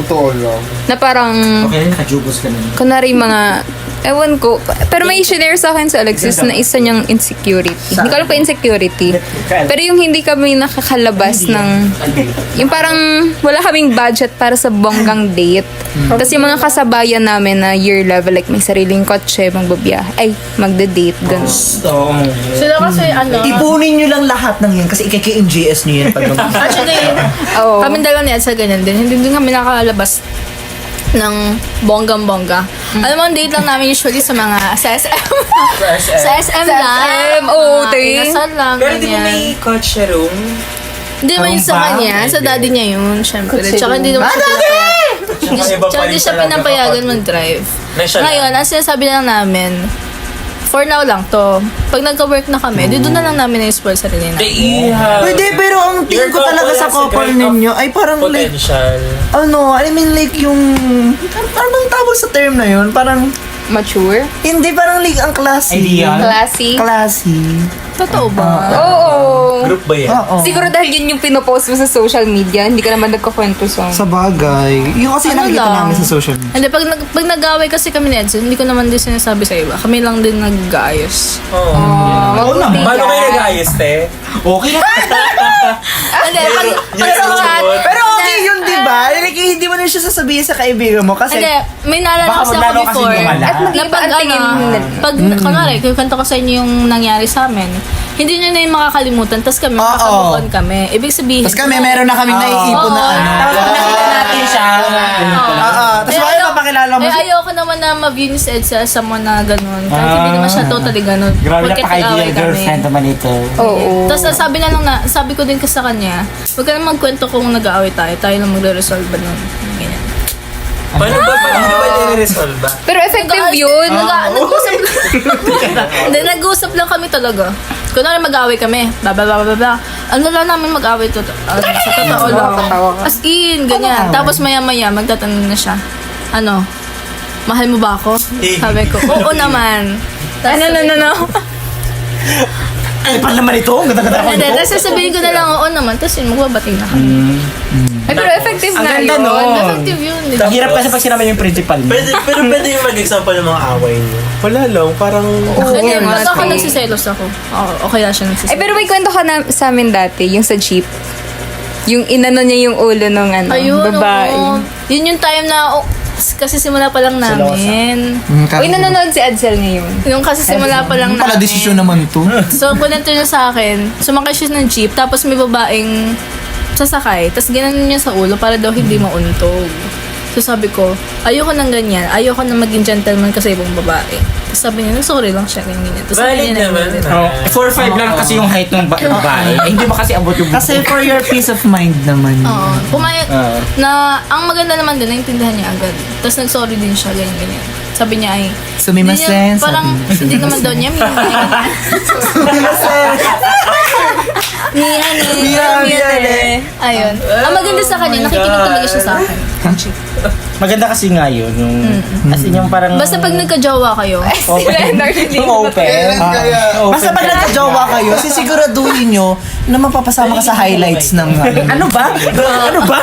Totoo lang. na parang Okay, nakajubos ka na. kunwari mga, ewan ko, pero may share sa akin sa Alexis na isa niyang insecurity. Hindi ko alam pa insecurity. Pero yung hindi kami nakakalabas ng, yung parang wala kaming budget para sa bonggang date. Tapos yung mga kasabayan namin na year level, like may sariling kotse, magbabiyahe, magda-date, gano'n. Sila kasi Ipunin nyo lang lahat ng yan kasi ikaki-MGS nyo yan pag actually, Oo. kami dalawa ni Elsa ganyan din. Hindi din kami nakalabas ng bonggang-bongga. Alam mo, ang date lang namin usually sa mga sa SM. sa SM lang. oo, Mga te. inasal lang. Pero di ba ganyan. may kotse room? Hindi naman yun sa kanya. Sa daddy niya yun, syempre. Tsaka hindi naman siya pinapayagan. Tsaka hindi siya pinapayagan mag-drive. Ngayon, ang sinasabi lang namin, for now lang to. Pag nagka-work na kami, dito na lang namin na-spoil sarili namin. Pwede, pero ang tingin ko talaga sa couple ninyo ay parang like, Potential. ano, I mean like yung, anong tawag sa term na yun? Parang, Mature? hindi, parang like ang classy. Ideal. Classy? Classy. Totoo ba? Oo. Group ba yan? Oo. Siguro dahil yun yung pinopost mo sa social media, hindi ka naman nagkakwento sa... Sa bagay. Yung kasi Ano nakikita lang? namin sa social media. Hindi, pag nag-away kasi kami ni Edson, hindi ko naman din sinasabi sa iba. Kami lang din nag-ayos. Mabuti Paano kayo yan. nag-ayos, te? Okay na. Hindi, pag sa chat, Pero okay yun, di ba? Like, hindi mo na siya sasabihin sa kaibigan mo kasi... hindi, may naalala Baka kasi ako maglalo kasi before. lumala. At Na mag-iba pag ang tingin ano, nila. pag, kunwari, kwento ko sa inyo yung nangyari sa amin, hindi nyo na yung makakalimutan, tapos kami, Oo. makakabukan kami. Ibig sabihin, Tapos kami, meron na kaming naiipon na ano. Tapos pag nakita natin siya, Oo. Tapos bakit papakilala alam mo, ayoko naman na ma-view ni si Edsel as someone na ganun. Kahit hindi naman siya totally ganun. grabe na Porket pa-idea nag-away kami. girlfriend naman ito. Oo. Tapos sabi ko din kasi sa kanya, huwag ka na magkwento kung nag-aaway tayo lang magre-resolve ba nun. Ganyan. Paano ba? Hindi ba nire-resolve ba? Pero effective yun. Nag-usap Hindi, nag-usap lang kami talaga. Kunwari mag-aaway kami, bla bla bla bla bla. Ano lang namin mag-aaway sa totoo lang. As in, ganyan. Tapos maya-maya, magtatanong na siya. Ano? Mahal mo ba ako? Sabi ko, oo naman. No. Ay, pa naman ito. Ang ganda-ganda ko Hindi, ito. tapos sasabihin ko na lang, oo naman. Tapos yun, magbabati na kami. Ay, pero effective Ang nga ganda yun. nun. Effective yun. di ba? Ang hirap kasi pag sinama yung principal mo. Pero pwede yung mag-example ng mga away niyo. Wala lang, parang... Hindi, nga, ba't ako true. nagsiselos ako? O kaya siya Ay, nagsiselos. pero may kwento ka na sa amin dati, yung sa jeep. Yung inano niya yung ulo ng babae. oo. Yun yung time na, kasi simula pa lang namin. Uy, nanonood si Edsel ngayon. Yung kasi simula pa lang Pala namin. desisyon naman to. So, kunento niya sa akin, sumakay siya ng jeep, tapos may babaeng sasakay, tapos ginanon niya sa ulo para daw hindi mauntog. So sabi ko, ayoko nang ganyan, ayoko na maging gentleman kasi ibang babae. Tapos sabi niya, sorry lang siya, ganyan. Tapos sabi Valid niya naman. Oh, 4'5 lang kasi yung height ng babae. Eh, hindi ba kasi abot yung Kasi for your peace of mind naman. Oo. Pumayag na, ang maganda naman din, naintindihan niya agad. Tapos nag-sorry din siya, ganyan. Sabi niya ay, Sumimasen. parang, hindi naman daw niya, Miyane. Ayun. Ang maganda sa kanya, nakikinig talaga siya sa akin. Maganda kasi nga yun. Yung, as in yung parang... Basta pag nagka-jowa kayo, Si Leonard, hindi. yung open. Basta pag nagka-jowa kayo, sisiguraduhin nyo na mapapasama ka sa highlights ng Ano ba? Ano ba?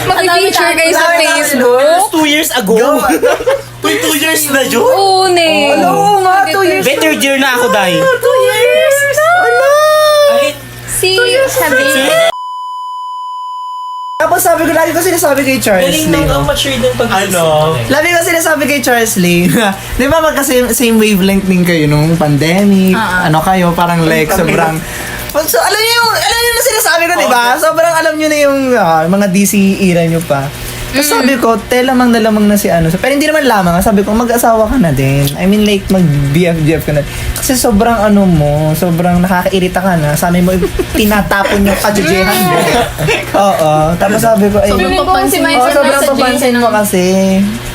Mag-feature kayo sa Facebook. 2 years ago. Uy, 2 years na yun? Oo, ne. Oo nga, 2 years. Better year na ako, Day. 2 years! Si Sabi. Tapos sabi ko, lagi ko sinasabi kay Charles Galing Lee, nang no? mature din pag Lagi ko sinasabi kay Charles Lee, di ba same wavelength din kayo nung pandemic, ano kayo, parang like sobrang, so alam niyo na sinasabi ko, di ba? Sobrang alam niyo na yung mga DC era niyo pa. Tapos sabi ko, lamang na si ano. Pero hindi naman lamang. Sabi ko, mag-asawa ka na din. I mean, like, mag-BF ka na. Kasi sobrang sobrang nakakairita ka na. Sabi mo, tinatapon yung kajujehan mo. Oo. Tapos sabi ko, ay, sobrang papansin mo. sobrang papansin mo kasi.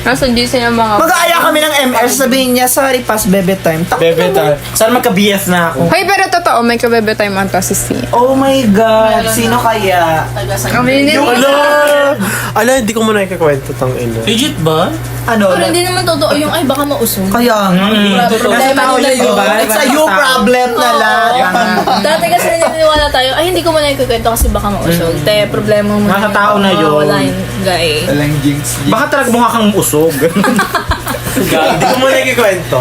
Nasa GC ng mga... Mag-aaya kami ng MR, sabihin niya, sorry, pass bebe time. Bebe tayo. Sana magka-BF na ako. Hoy, pero totoo, may kabebe time ata si C. Oh my God, sino kaya? Ala, hindi ko muna ikakwento tang ino. Legit ba? Ano? Pero hindi naman totoo yung, ay baka mausog. Kaya nga. Nasa tao yun, di ba? It's a you problem na lahat. Dati kasi naniniwala tayo, ay hindi ko muna ikukwento kasi baka mausog. Te, problema mo. Nasa tao na yun. Wala yun, guy. Walang jinx. Baka talaga mukha kang usog. Hindi ko muna ikakwento.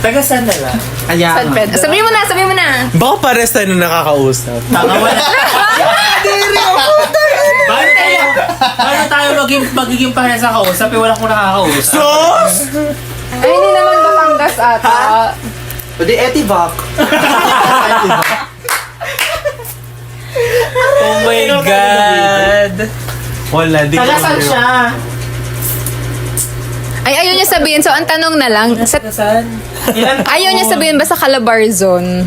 Taga saan na lang? Kaya San nga. Pedro. Sabihin mo na. Baka pares tayo nung nakakausap. Paano tayo magiging pares sa kausap? Eh, wala kong nakakausap. Ay, hindi naman Batangas ata. O di Etivac. Oh my God! Wala, di ko Taga-saan siya? Ay, ayaw niya sabihin. So, ang tanong na lang, Saan? ayaw niya sabihin ba sa Calabar Zone?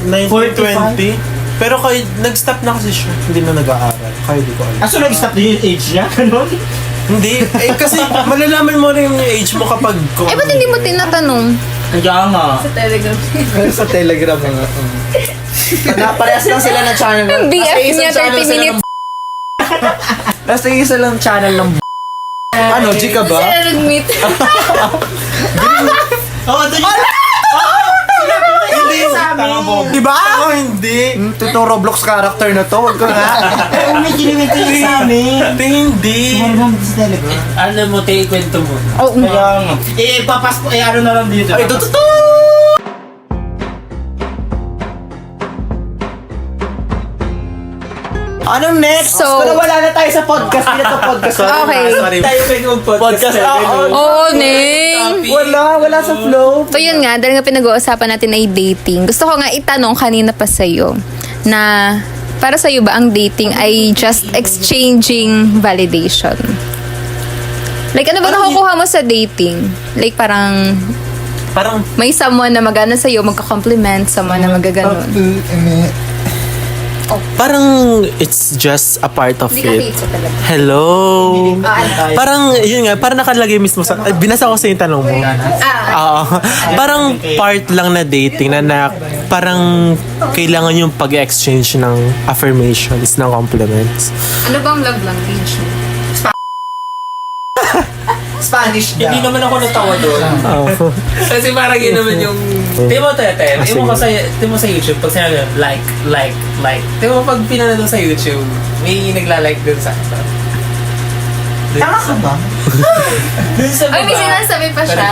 1920. Pero kayo, nag-stop na kasi siya. Hindi na nag-aaral. Kayo di ko alam. Aso nag-stop din yung age niya? Ganon? Hindi. Eh, kasi malalaman mo rin yung age mo kapag... Eh, ba't hindi mo tinatanong? Kaya nga. Telegram. Sa Telegram nga. Parehas lang sila ng channel. BF niya 30 minutes. Basta isa lang channel ng ano, Gika ba? Sila nag-meet. Di ba? Ako hindi. Totoo Roblox character na to. Huwag ko nga. May kiniwento yun sa amin. Hindi. Sa Telegram. Alam mo, te, ikwento mo. Kaya nga. Papasko, ano na lang dito. Ay, totoo! Anong next? So- Kung wala na tayo sa podcast, hindi na to podcast. Okay. Sorry. Tayo kayo mag-podcast. Oo, Ning. Wala sa flow. So, yun nga, dahil nga pinag-uusapan natin ay dating. Gusto ko nga itanong kanina pa sa'yo na para sa'yo ba ang dating ay just exchanging validation? Like, ano ba nakukuha mo sa dating? Like, parang Parang, may someone na magana sa'yo, magka-compliment, someone na magaganon. parang it's just a part of Hindi ka it. pizza talaga. Hello? Parang, yun nga, parang nakalagay mismo sa, binasa ko sa yung tanong mo. Oo. Parang part lang na dating na parang kailangan yung pag-exchange ng affirmations, ng compliments. Ano bang love language mo? Spanish daw. Hindi naman ako natawa doon. Kasi parang yun naman yung... Tingnan mo, Tete. Tingnan mo sa YouTube. Pag sinabi yun, like. Tingnan mo pag pinanood mo sa YouTube, may nagla-like dun sa... Tama ka ba? Dun sa Ay, may baba. sinasabi pa siya.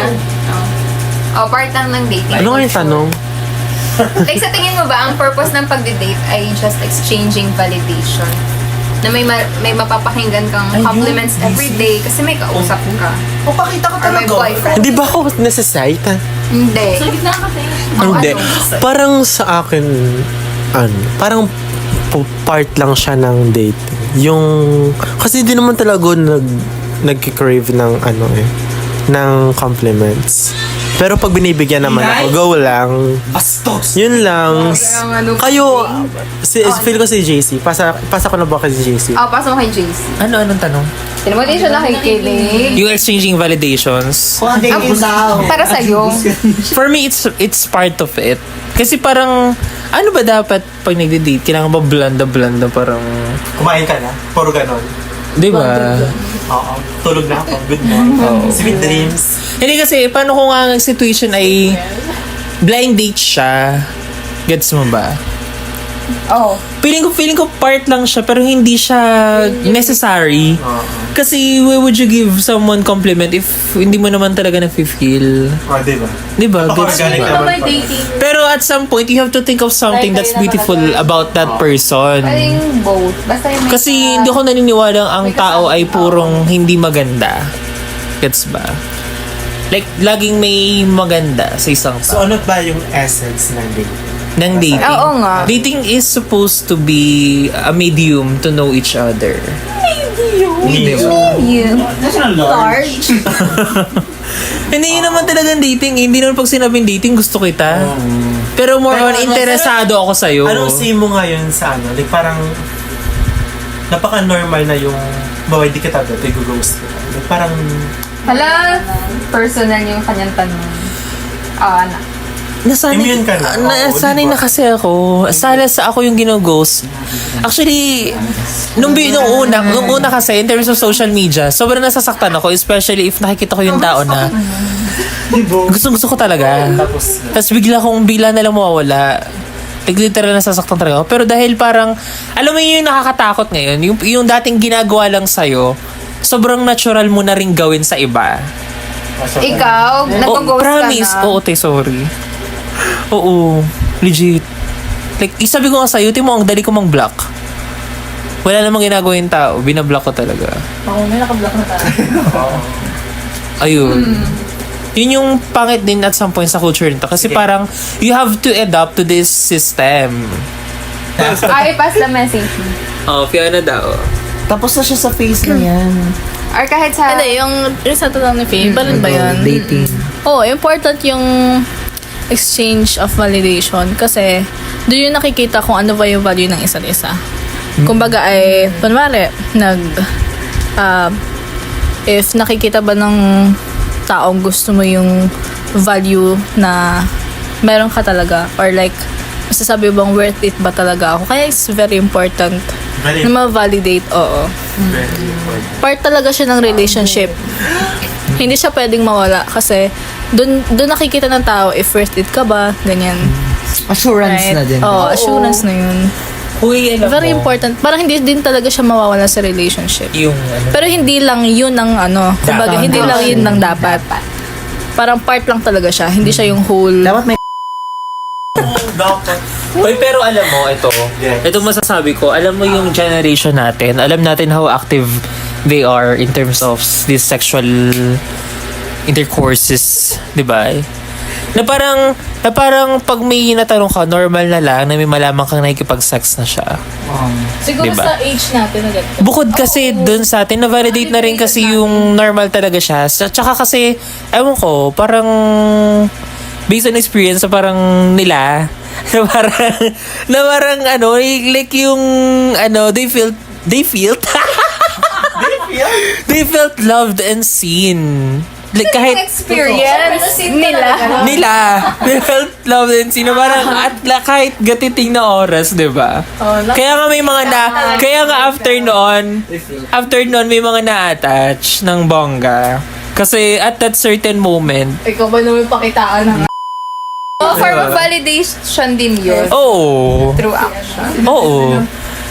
Oh, part lang ng dating. Ano nga yung tanong? Like, sa tingin mo ba, ang purpose ng pagde-date ay just exchanging validation? Na may mapapakinggan kang compliments every day kasi may kausap ka. O, pakita ko Or may talaga. boyfriend. Hindi ba ako necessite? Hindi. Hindi. ano? Parang sa akin, parang part lang siya ng dating. Yung, kasi hindi naman talaga ako nag-crave ng ng compliments. Pero pag binibigyan naman ako, go lang. Bastos. Yun lang. Ano, Kayo, feel ko si JC. Pasa ko na ba kay JC? Oh, pasok mo kay JC. Anong tanong? Tinan mo din siya nakikinig. Yung exchanging validations. Kung ang dating daw. Para sa'yo. For me, it's part of it. Kasi parang, ano ba dapat pag nagde-date? Kailangan ba blanda parang... Kumain ka na? Puro ganon. Di ba? Oo. Tulog na ako. Good morning. Sweet dreams. Hindi kasi, paano kung ang situation ay blind date siya? Gets mo ba? Oh. Feeling ko part lang siya pero hindi siya necessary. Kasi why would you give someone compliment if hindi mo naman talaga na-feel? Oh, diba? Di ba? Gets mo Organic ba? naman pa. Pero at some point, you have to think of something that's beautiful about that person. Pwedeng both. Basta yung may Kasi hindi ako naniniwala ang tao ay purong hindi maganda. Gets ba? Like, laging may maganda sa isang So, tao. ano ba yung essence ng dating? Ng dating. Oo nga. Dating is supposed to be a medium to know each other. large. Hindi yun naman talagang dating. Hindi naman pag sinabing dating, gusto kita. Pero more Pero on, ano, interesado ako sa'yo. Anong say mo ngayon sa Like, parang, napaka-normal na yung, bawa, di kita dito, i-ghost kita. Like, parang, Hala, personal yung kanyang tanong. Anak. Immune ka na. Oo, Nasanay diba? na kasi ako. Sa ako yung ginoghost. Actually, nung una kasi, in terms of social media, sobrang nasasaktan ako, especially if nakikita ko yung tao na gusto ko talaga. Tapos bigla na lang mawawala. Like, literal nasasaktan talaga ako. Pero dahil parang, alam mo yun yung nakakatakot ngayon, yung dating ginagawa lang sa'yo, sobrang natural mo na rin gawin sa iba. Ikaw, nag-ghost promise. ka na. Oo, te, sorry. Oo, legit. Like, sabi ko nga sa'yo, mo, ang dali ko mang-block. Wala namang ginagawa yung tao. Binablock ko talaga. Oo, may nakablock na tayo. Ayun. Yun yung pangit din at some point sa culture nito. Kasi parang, you have to adapt to this system. Ay, pass the message. Oh, Fiona daw. Tapos na siya sa face na yan. Or kahit sa... Hindi, yung sa tanong ni Faye, balon ba yun? Dating. Oo, important yung exchange of validation kasi doon yung nakikita kung ano ba yung value ng isa't isa. Kumbaga ay, kunwari, if nakikita ba ng taong gusto mo yung value na meron ka talaga or like, masasabi bang worth it ba talaga ako? Kaya it's very important na ma-validate, oo. Part talaga siya ng relationship. Hindi siya pwedeng mawala kasi doon nakikita ng tao if worth it ka ba, ganyan. Assurance na din. Oo, assurance na yun. Huy, alam Very mo, important. Parang hindi din talaga siya mawawala sa relationship. yung ano, Pero hindi lang yun ang kumbaga, hindi lang yun ang dapat. Parang part lang talaga siya. Hindi siya yung whole. Dapat may Uy, pero alam mo, ito masasabi ko, alam mo yung generation natin, alam natin how active they are in terms of these sexual intercourses, di ba? Na parang Na parang pag may natanong ka, normal na lang na may malaman kang nakikipag-sex na siya. Siguro Diba? sa age natin na ganito. Bukod kasi dun sa atin, na-validate na rin kasi yung normal talaga siya. Tsaka kasi, ewan ko, parang based on experience, parang nila, na parang ano, like yung, ano, they felt loved and seen. Like kahit Experience nila. they felt loved and seen. Na parang at kahit gatiting na oras, di ba? Kaya nga may mga kaya nga after noon may mga na-attach ng bongga. Kasi at that certain moment, Ikaw ba naman pakitaan ng Form of validation din yun. oo. Through action. Oo.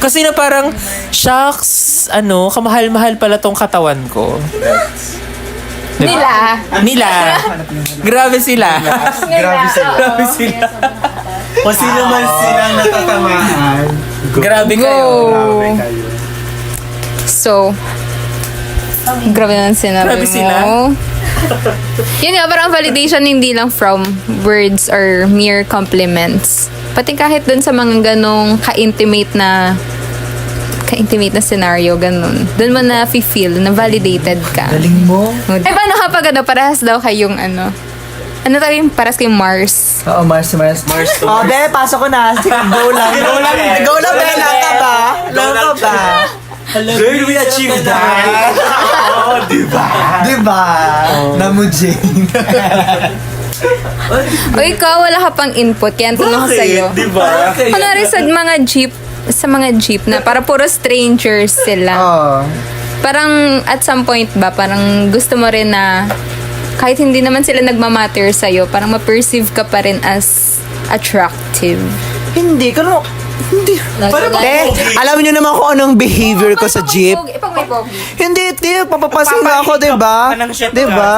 Kasi na parang, shucks, ano, kamahal-mahal pala tong katawan ko. Nila. Grabe sila. Grabe sila. Kasi naman silang natatamaan. Grabe kayo. So, grabe naman sinabi Grabe mo. sila. Yun nga, parang validation hindi lang from words or mere compliments. Pati kahit dun sa mga ganong ka-intimate na scenario, ganun. Dun mo na feel na validated ka. Galing mo. Ay, paano kapag ano, parehas daw kayong ano? Ano tayo yung parehas kayong Mars? Oo, Mars. Oh, be, pasok ko na. Sige, go lang. Go lang, be. Lang ka ba? Girl, we achieved that. Oo, Diba? Namu Jane. O ikaw, wala ka pang input. Kaya ang tanong ko sa'yo. Diba? Kunwari sa mga jeep na para puro strangers sila. Oo. Parang at some point ba, parang gusto mo rin na kahit hindi naman sila nagmamatter sa'yo, parang ma-perceive ka pa rin as attractive. Hindi, hindi. Alam niyo naman kung anong behavior ko sa jeep. Pag may pogi. Hindi, papapasin na ako, diba? Diba?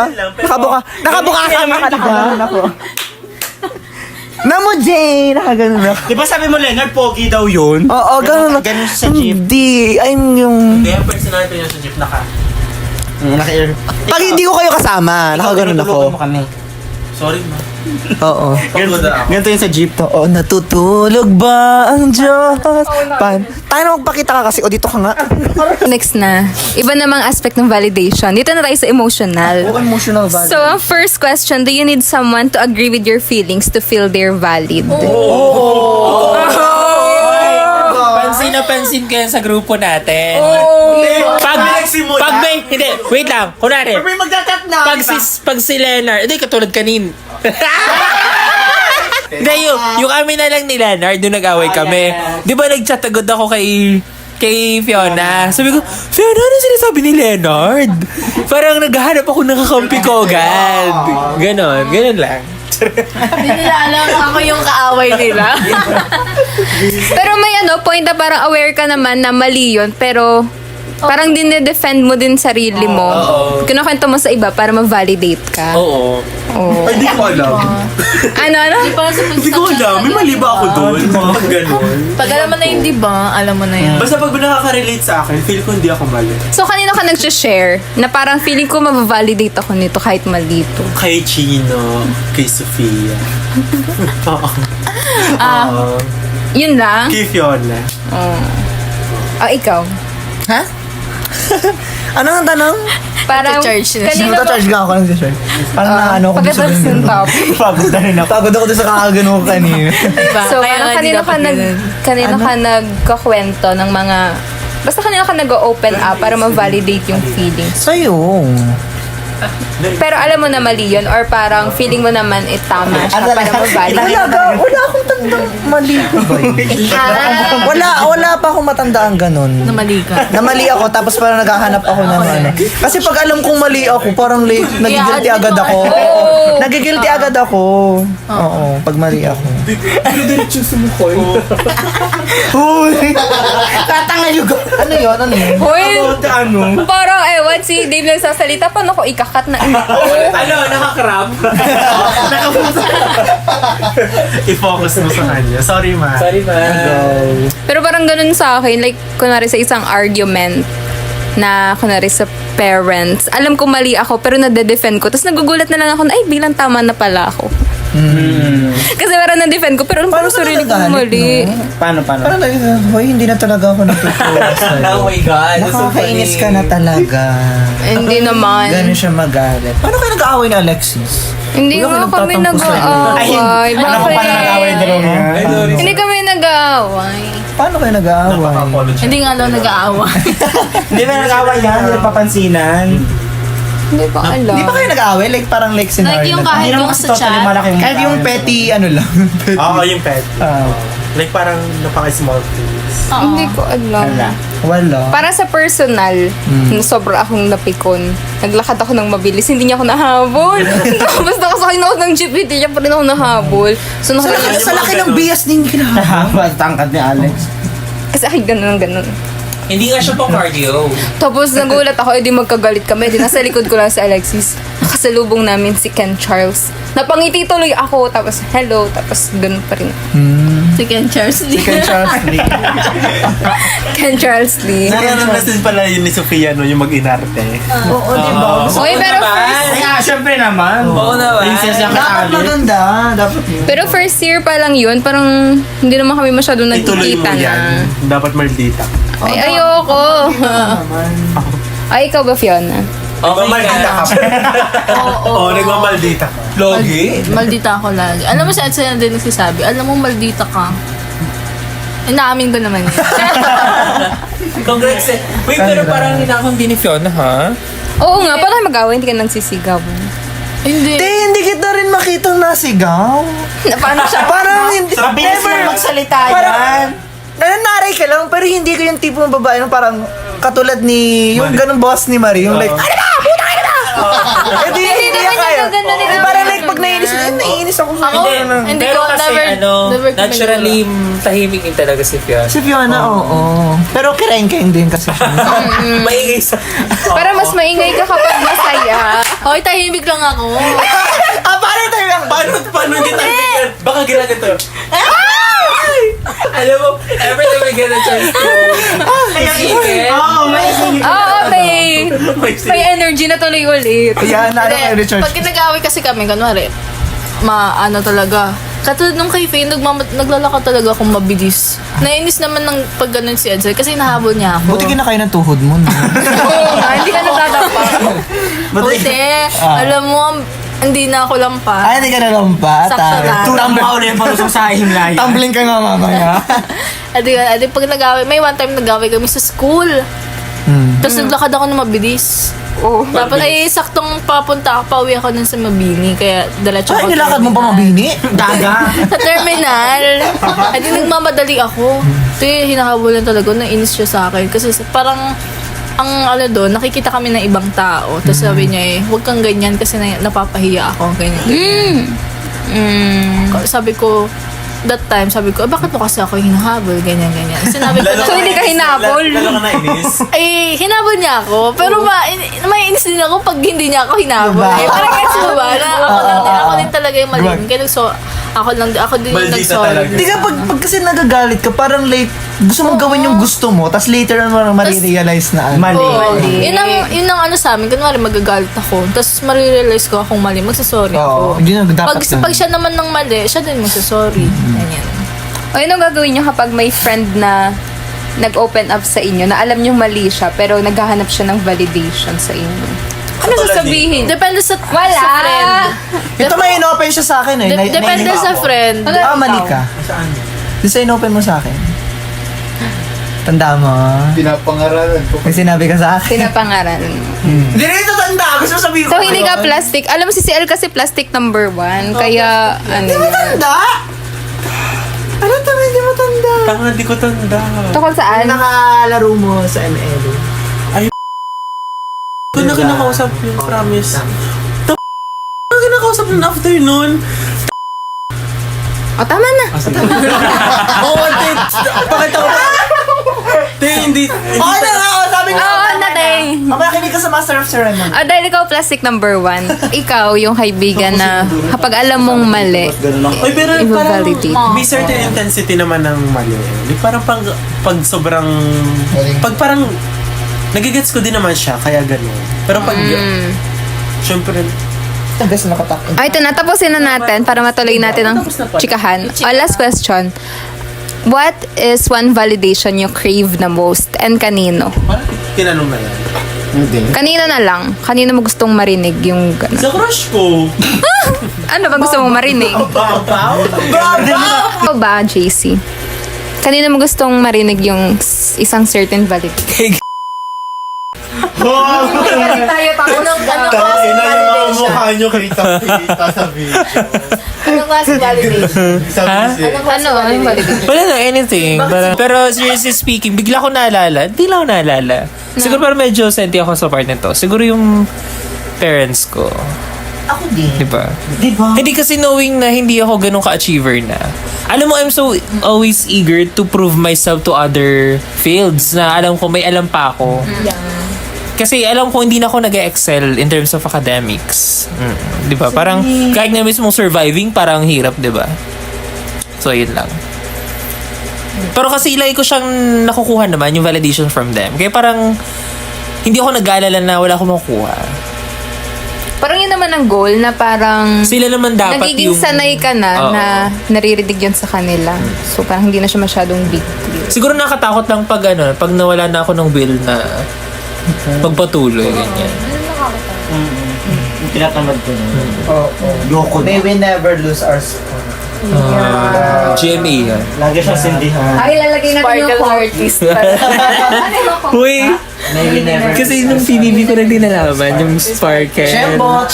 Nakabuka ka nga, diba? Nako. Namu Jane! Nakaganon ako. Di ba sabi mo, Leonard, pogi daw yun? Oo, ganun. Ganun siya sa jeep. Hindi, ayun yung... Kaya personality niya sa jeep naka. Pag hindi ko kayo kasama, nakaganon ako. Tinutulungan mo kami. Sorry ma. Oo. Pagod na ako. Ganito yun sa jeep. Oo, natutulog ba ang Diyos? Tayo na magpakita ka kasi. O, dito ka nga. Next na, iba namang aspect ng validation. Dito na tayo sa emotional. Emotional value. So, ang first question, do you need someone to agree with your feelings to feel they're valid? Pansin na pansin ko yan sa grupo natin. Pag may, hindi, wait lang. Kunwari, May magtatat na. pag si Leonard, hindi, katulad kanin. Hindi, yung amin na lang ni Leonard, yung nag-away kami. Di ba nag-chat agad ako kay Fiona. Sabi ko, Fiona, ano sinasabi ni Leonard? Parang naghahanap ako ng kakampi ko agad. Ganon lang. Hindi nila alam ako yung kaaway nila. Pero may point na parang aware ka naman na mali yun, pero parang dinedefend mo din sarili mo. Kinukwento mo sa iba para ma-validate ka. Oo. Ay, di ko alam. Ano? Hindi ko alam. May mali ba ako doon? Pag ganun. Pag alam mo na yung diba, alam mo na yan. Basta pag nakaka-relate sa akin, feel ko hindi ako mali. So, kanino ka nag-share na parang feeling ko ma-validate ako nito kahit mali to? Kay Chino, kay Sofia. Oo. Yun lang? Kay Fiona. O, ikaw? Ha? Ano ang tanong? Parang, Nag-charge na siya. kanino ka? Nagta-charge ka ako ng charge. Parang na ano ko Pagkatapos ng topic. Pagod na rin ako. Pagod ako doon sa kakagano ko kanina. Diba? So, Kaya parang nga di dapat ganun. kanino ka nagkakwento ng mga, basta kanino ka nag-open up para ma-validate yung feelings. Sa'yo. Pero alam mo na mali yun or parang feeling mo naman tama siya para ma-validate. Wala akong tandang mali ko ba yun? Wala pa akong matandaan ganun. Namali ka. Namali ako tapos parang naghahanap ako ng ano. Kasi pag alam kong mali ako, parang nagigilty agad ako. Nagigilty agad ako. Oo, pag mali ako. Diretso sumukoy. Uy! Tatanga yung Ano yun? Ano yun? Hoy! Ano? Parang ewan si Dave nagsasalita, paano ko ikakat na ina? Ano? Nakakrab? I-focus mo sa kanya. Sorry, ma. Pero parang ganun sa akin, like, kunwari sa isang argument na, kunwari sa parents, alam ko mali ako, pero nade-defend ko. Tapos nagugulat na lang ako na, ay, bilang tama na pala ako. Kasi parang na-defend ko, pero alam ko Paano yung ka sarili ko nagagalit, mali. Paano? Parang hoy, hindi na talaga ako natutuwa sa'yo. Oh my God. that's so Nakakainis funny. ka na talaga. Hindi naman. Ganun siya magalit. Paano kayo nag-aaway ni Alexis? Hindi Wala nga ka kami nagtatampo sa'yo. nag-aaway. Ano ko paano nag-away yung dalawa niya? Hindi kami nag-aaway. Paano kayo nag-aaway? Hindi nga daw nag-aawa. Hindi ba nag-away yan? Hindi papansinan. Hindi ko alam. Hindi ba kayo nag-aaway? Like parang like scenario Like yung na- kahit Hindi naman yung kasi sa totally chat. malaki yung Kahit yung petty ano lang. Oo, yung pet. Ah, Like parang napaka-small things. Hindi ko alam. Wala. wala. Para sa personal, sobra akong napikon. Naglakad ako ng mabilis, hindi niya ako nahabol. Tapos nakasakay na ako ng jeep, hindi niya pa rin ako nahabol. So, Sa laki ng bias din kinahapon. Haba, tangkad ni Alex. kasi ay ganun. Hindi nga siya pa cardio. Tapos nagulat ako, edi magkagalit kami. Di nasa likod ko lang si Alexis. Nakasalubong namin si Ken Charles. Napangiti tuloy ako, tapos hello, tapos ganun pa rin. Si Ken Charles Lee. Second chance ni. Ken Charles Lee. Naranasan pala yun ni Sofia, no, yung mag-inarte. Oo, di ba? Okay, pero first, Kaya, syempre naman. Oo naman. Princess yung Dapat kakali. maganda. Dapat yun. pero first year pa lang yun, parang hindi naman kami masyadong Ituloy mo nagkikita na. yan. Dapat maldita. Ay, ayoko. Ay, ikaw ba, Fiona? Okay Maldita ka ka. pa. Oo, nagmamaldita ka. Logi? Maldita ako lagi. Alam mo si Edson din nagsasabi, alam mo maldita ka. Inaamin ko naman yun. Congrats eh. Wait, pero parang hinakong din ni Fiona, ha? Oo nga, parang mag-away, hindi ka nagsisigaw. Hindi. Hindi kita rin makita nasigaw. Na paano siya? Parang hindi. Mabilis lang magsalita yan. Nananaray ka lang, pero hindi ko yung tipo ng babae na parang katulad ni, yung ganun boss ni Marie, yung like, ano ba? Puta ka na ba? Hindi naman niya kaya. yung ganun, Eh, parang like, pag naiinis ako sa Ako, hindi Pero ko, kasi never, never ko naturally tahimik din talaga si Fiona. Si Fiona, oo. Pero kirain-kain din kasi siya. Maingay sa... Para mas maingay ka kapag masaya. Hoy, tahimik lang ako. Paano tayo yung... Paano hindi tayo bigyan? Baka ginaganto. Alam mo, every time I get a chance to... Oo, may Oo, may energy na tuloy ulit. Kaya na ano Hindi, kayo, Richard? pag nag-aaway kasi kami, kunwari, ano talaga, katulad nung kay Faye, naglalakad talaga akong mabilis. Nainis naman ng pag ganun si Edsel kasi nahabol niya ako. Buti kinakain ng tuhod mo. No? Oo nga, hindi ka natadapa. Buti, alam mo, hindi na ako lampa. Ay, hindi ka nalampa. Sakto lang. Tama ulit pa sa sa himlaya. Tumbling ka nga mamaya. Adi, pag nag-aaway, may one time nag-aaway kami sa school. Tapos naglakad ako ng mabilis. Oo. Tapos ay saktong papunta ako, pauwi ako nun sa Mabini. Kaya diretso Ay, ako. nilakad mo pa mabini? Daga. Sa terminal. Adi nagmamadali ako. Ito yung hinahabulan talaga. Nainis siya sa akin. Kasi parang, ang ano doon, nakikita kami ng ibang tao. Tapos sabi niya huwag kang ganyan kasi napapahiya ako. Ganyan. Sabi ko, that time, sabi ko, bakit mo kasi ako hinahabol? Ganyan. Sinabi ko So, hindi ka hinabol? Lalo ka nainis. ay, hinabol niya ako. Pero may inis din ako pag hindi niya ako hinabol. Diba? Eh, parang gets mo ba? Na ako din talaga yung mali. Kaya ako din yung Maldita nag-sorry. talaga. Hindi ka, pag kasi nagagalit ka, parang late, gusto mong gawin yung gusto mo, tapos later on mo marirealize na ano. Mali. Oo. Yun ang ano sa amin. Kunwari magagalit ako. Tapos marirealize ko akong mali. Magsasorry Oo, ako. yun ang dapat Pag siya naman ng mali, siya din magsasorry. Ganyan. O yun ang gagawin nyo kapag may friend na nag-open up sa inyo, na alam nyo mali siya, pero naghahanap siya ng validation sa inyo. Ano sasabihin? Depende sa Wala! sa friend. Ito may inopen siya sa akin eh. Depende sa friend. Mali ka. Di sa inopen mo sa akin. Tanda mo. Pinapangaralan ko. May sinabi ka sa akin. Pinapangaral. Hindi rin ito tanda. Gusto mo sabihin So, hindi ka plastic. Alam mo si CL kasi plastic number 1. Kaya, ano Hindi mo yan. tanda? Ano tama, hindi mo tanda? Tanga, di ko tanda. Tukol saan? Nakalaro mo sa ML. Kung na kinakausap yung promise. Na kinakausap yung afternoon. O, tama na. Oo, pakita ko. Hindi. Oo na nga, sabi ko. Oo, nating. Makikinig ka sa Master of Ceremony. Dahil ikaw plastic number 1. Ikaw, yung kaibigan na kapag alam mong mali, Oy, pero parang i-validate. may certain intensity naman ng mali. Di parang pag sobrang... Pag parang... Nagigets ko din naman siya, kaya gano'n. Pero pag... Siyempre, Ito best nakatak. Ay, ito na. Tapusin na natin para matuloy natin ang chikahan. Last question. What is one validation you crave na most and kanino? Tinanong na yan. Kanino na lang? Kanino mo gustong marinig yung gano'n? Sa crush ko. Ano ba gusto mong marinig? Ikaw ba, JC? Kanino mo gustong marinig yung isang certain validation? Tayo tapos Anong klase validation? nyo kita sa video. Anong klase validation? Ha? Anong validation? Wala na, anything. Pero seriously speaking, bigla ko naalala. Hindi lang ako naalala. Siguro parang medyo senti ako sa part nito. Siguro yung parents ko. Ako din. Diba? Diba? Hindi kasi knowing na hindi ako ganun ka-achiever na. Alam mo, I'm so always eager to prove myself to other fields na alam ko may alam pa ako. Kasi alam ko hindi na ako nag-excel in terms of academics. Di ba? Parang kahit na mismo surviving, parang hirap, di ba? So, yun lang. Pero kasi ilay ko siyang nakukuha naman, yung validation from them. Kaya parang hindi ako nag-aalala na wala akong makukuha. Parang yun naman ang goal na parang Sila naman dapat nagiging yung... sanay ka na Oo. na naririnig yun sa kanila. So parang hindi na siya masyadong big deal. Siguro nakatakot lang pag pag nawala na ako ng will na magpatuloy, ganyan. Tinatamad ko na. Yoko. May we never lose our sport. GMA yan. Lagi siyang sindihan. Ay, lalagay natin yung Sparkle quote. artist. Uy! May we never Kasi nung PBB ko lang din nalaman, yung Sparkle. Shembot.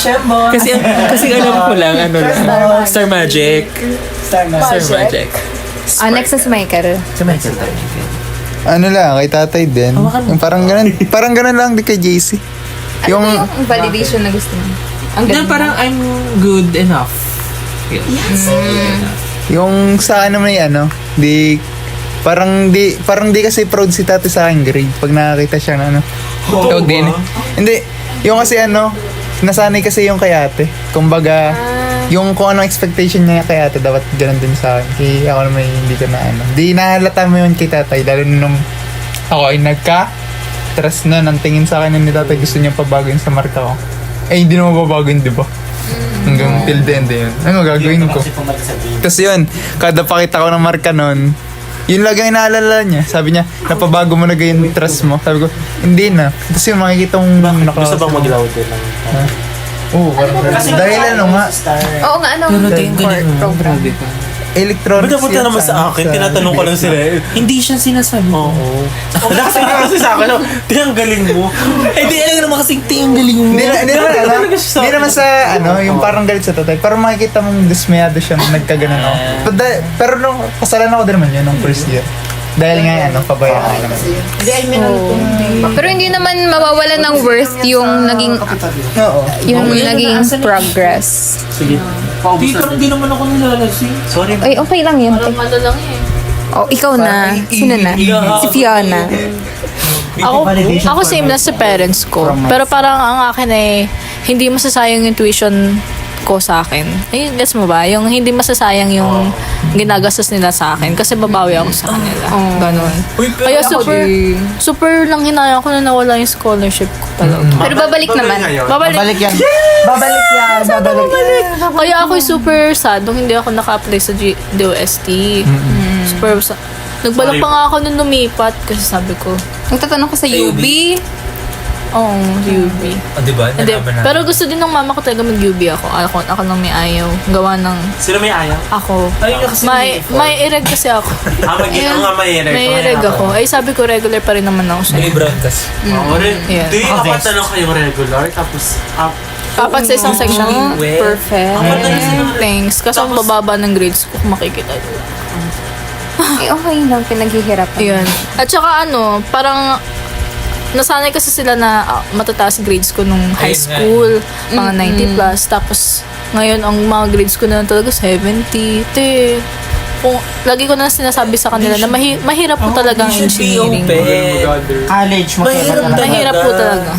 Kasi alam ko lang, ano lang, Star Magic. Star Magic. Next is Michael. Si Michael tayo. Ano lang, kay tatay din. Yung parang ganun lang din kay JC. Ano ba yung validation na gusto mo? Ang Na ganda. parang I'm good enough. Yun. Yung sa akin naman yung parang di kasi proud si tatay sa akin grade pag nakakita siya na tawag din. Hindi, yung kasi nasanay kasi yung kay ate. Kumbaga, yung kung anong expectation niya kay ate, dapat ganun din sa akin. Kaya ako naman hindi ko na di nahalata mo yun kay tatay, lalo nung ako ay trust na nang tingin sa akin ni tatay gusto niya pabago yun sa marka ko. Eh, hindi naman babago yun, di ba? Hanggang till the end yun. Ano gagawin ko? Tapos yun, kada pakita ko ng marka nun, yun lang yung inaalala niya. Sabi niya, napabago mo na ganyan yung trust mo. Sabi ko, hindi na. Tapos yung makikita mong Gusto bang mag-louder lang? Oo, dahil nga, Oo nga, ano? Grabe ka. electronics Ba't napunta naman sa akin? Tinatanong ko lang sila. Hindi siya sinasabi. Oo. Kasi sa akin, ang galing mo. Eh, di alam naman kasi ang galing mo. Hindi naman sa yung parang galit sa tatay. Parang makikita mong dismayado siya nung nagkaganon ako. Pero nung kasalan ako din naman yun nung first year. Dahil nga pabayaan naman. Pero hindi naman mawawala ng worth yung naging Oo. progress. Hindi naman ako nilalasing. Sorry. Ay, okay lang yun. Parang ano lang eh. Oh, ikaw na. Sino na? Si Fiona. Ako same lang sa parents ko. Pero parang ang akin ay hindi masasayang yung tuition ko sa akin. Ay, gets mo ba? Yung hindi masasayang yung ginagastos nila sa akin kasi babawi ako sa kanila. Ganon. Kaya super lang hinayang ko na nawala yung scholarship ko talaga. Pero babalik naman. Babalik. yan. Kaya ako super sad nung hindi ako naka-apply sa DOST. Super sad. Nagbalak pa nga ako nung lumipat kasi sabi ko, Nagtatanong ko sa UB. oh, UB. Diba? Hindi, pero gusto din ng mama ko talaga mag-UB ako. Ako lang may ayaw. Gawa ng Sino may ayaw? ako. Ayun kasi May ireg kasi ako. May May ireg ako. Ay, sabi ko regular pa rin naman ako siya. Brown kasi. Oo rin. Yeah. Di, kapatanong kayong regular, tapos, Apat sa isang section. Perfect. Thanks. Kasi ang bababa ng grades ko, kung makikita. Eh, okay lang. Pinaghihirapan. Ayun. At saka parang nasanay kasi sila na matataas grades ko nung high Ayun nga. school, mga 90 plus. Tapos, ngayon, ang mga grades ko na talaga 70. Kung, lagi ko na sinasabi sa kanila na mahirap po talaga ang engineering. College mo Mahirap po talaga.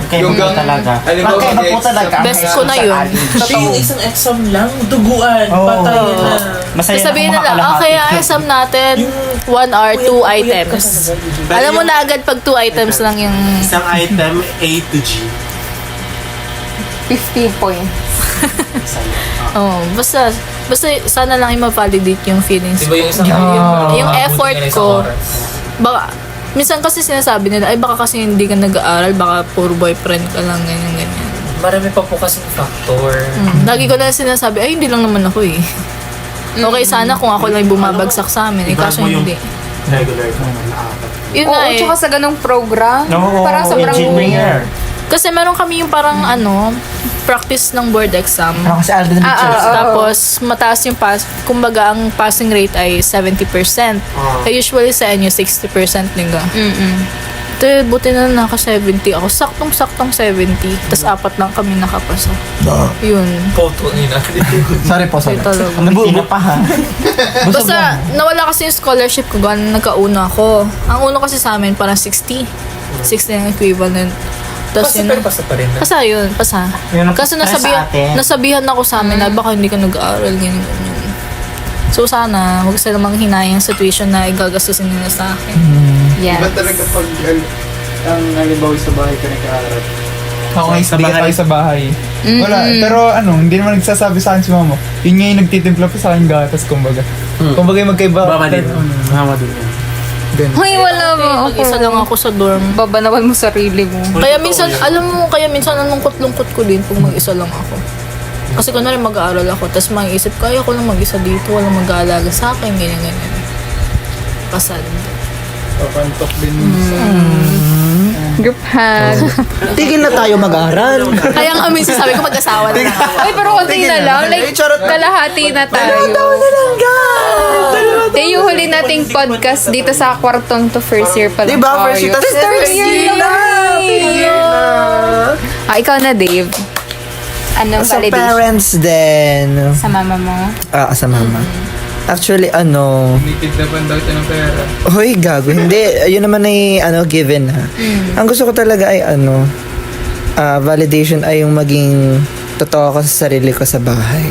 Yung talaga. Magkaiba po talaga. Best ko na yun. Kasi yung isang exam lang, duguan, patayin na. Masaya Sasabihin nila, okay, ang exam natin, 1 hour, 2 items. Alam mo na agad pag 2 items lang yung... isang item, A to G. 50 points. Basta sana lang i-validate yung feelings Diba yung isang yung effort ko. Baka, minsan kasi sinasabi nila, ay baka kasi hindi ka nag-aaral, baka puro boyfriend ka lang, ganyan. Marami pa po kasing factor. Lagi ko lang sinasabi, ay hindi lang naman ako eh. Okay, sana kung ako lang yung bumabagsak sa amin, eh, kaso hindi. Regular ka naman na apat. Yun Oo, na eh. tsaka sa ganong program, parang sobrang engineer. Kasi meron kami yung parang practice ng board exam. Ano kasi Alden Richards? Tapos, mataas yung kumbaga, ang passing rate ay 70%. Eh, usually sa inyo, 60% nila. Ito, buti na naka-70 ako. Saktong-saktong 70. Tapos, 4 lang kami nakapasa. Yun. Photo nila. Sorry po, sorry. Yun talaga. Hindi pa ha. Basta, nawala kasi yung scholarship ko. Gano'n nagkauna ako. Ang uno kasi sa amin, parang 60. 60 yung equivalent. Tapos Pasa yun. pero pasa pa rin. Pasa yun, pasa. Yun ang Kaso sa atin. nasabihan ako sa amin na baka hindi ka nag-aaral, ganyan. So sana, huwag sila manghinayang situation na igagastusin nila sa akin. yes. Iba talaga pag ang halimbawa sa bahay ka nag-aaral. Ako nga Sa bahay. Sa bahay. Wala. Pero hindi naman nagsasabi sa akin si mama. Yun nga yung nagtitimpla pa sa akin gatas, kumbaga. Kumbaga yung magkaiba. Mama din. Mama din. Hoy, wala mo. Mag-isa lang ako sa dorm. Babanawan mo sarili mo. Kaya minsan, alam mo, ang lungkot-lungkot ko din pag mag-isa lang ako. Kasi kunwari mag-aaral ako, tapos mag-isip, kaya ko lang mag-isa dito, walang mag-aalaga sa akin, ganyan. Pasad. Papantok din Group hug. Tigil na tayo mag-aral. Kaya nga minsan sabi ko mag-asawa na lang ako. Ay, pero konti na lang. Like, kalahati na tayo. Ito yung huli nating podcast dito sa kwartong to first year pa lang. Diba? First year. tayo. Tapos third year na. Ikaw na, Dave. Anong Sa validation? parents din. Sa mama mo? Sa mama. Actually, Nakikidnapan daw siya ng pera. hoy, gago. Hindi, yun naman ay, given ha. Ang gusto ko talaga ay, validation ay yung maging totoo ko sa sarili ko sa bahay.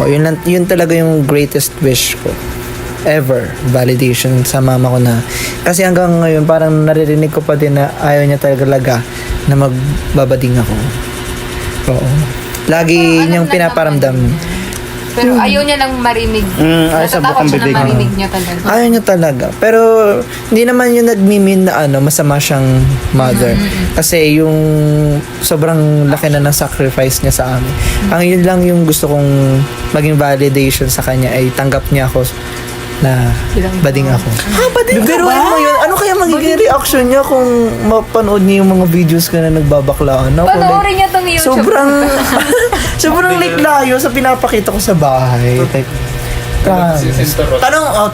Yun talaga yung greatest wish ko. Ever. Validation sa mama ko na. Kasi hanggang ngayon, parang naririnig ko pa din na ayaw niya talaga na magbabading ako. Oo. Lagi niyang pinaparamdam. Pero ayaw niya lang marinig. Ay, sa bukang Natatakot siya bibig. na marinig niya talaga. Ayaw niya talaga. Pero, hindi naman yung nagmimin na masama siyang mother. Kasi yung sobrang laki na ng sacrifice niya sa amin. Ang yun lang yung gusto kong maging validation sa kanya ay tanggap niya ako na bading ako. Bading pero mo yun, ano kaya magiging reaction niya kung mapanood niya yung mga videos ko na nagbabaklaan? Ako, Panoorin niya tong YouTube. sobrang like layo sa pinapakita ko sa bahay. Like,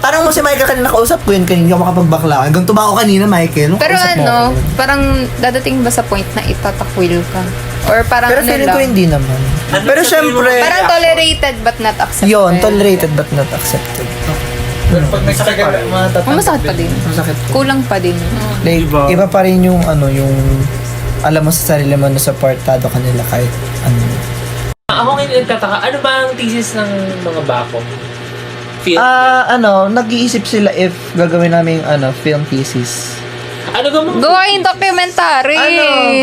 tanong mo si Michael kanina, kausap ko yun kanina, ako makapagbaklaan. Ganito ba ako kanina, Michael? Pero Kausap mo ako. parang dadating ba sa point na itatakwil ka? Or parang Pero ano feeling lang? ko hindi naman. Pero syempre, Parang tolerated but not accepted. yun, tolerated but not accepted. Pero pag nagsasagal, Masakit pa din. Masakit. Kulang pa din. Like, iba pa rin yung yung alam mo sa sarili mo na supportado ka nila kahit ano. Ako ngayon nagtataka, ano ba ang thesis ng mga bako? Film? Nag-iisip sila if gagawin namin film thesis. Ano ga mga Gawain documentary.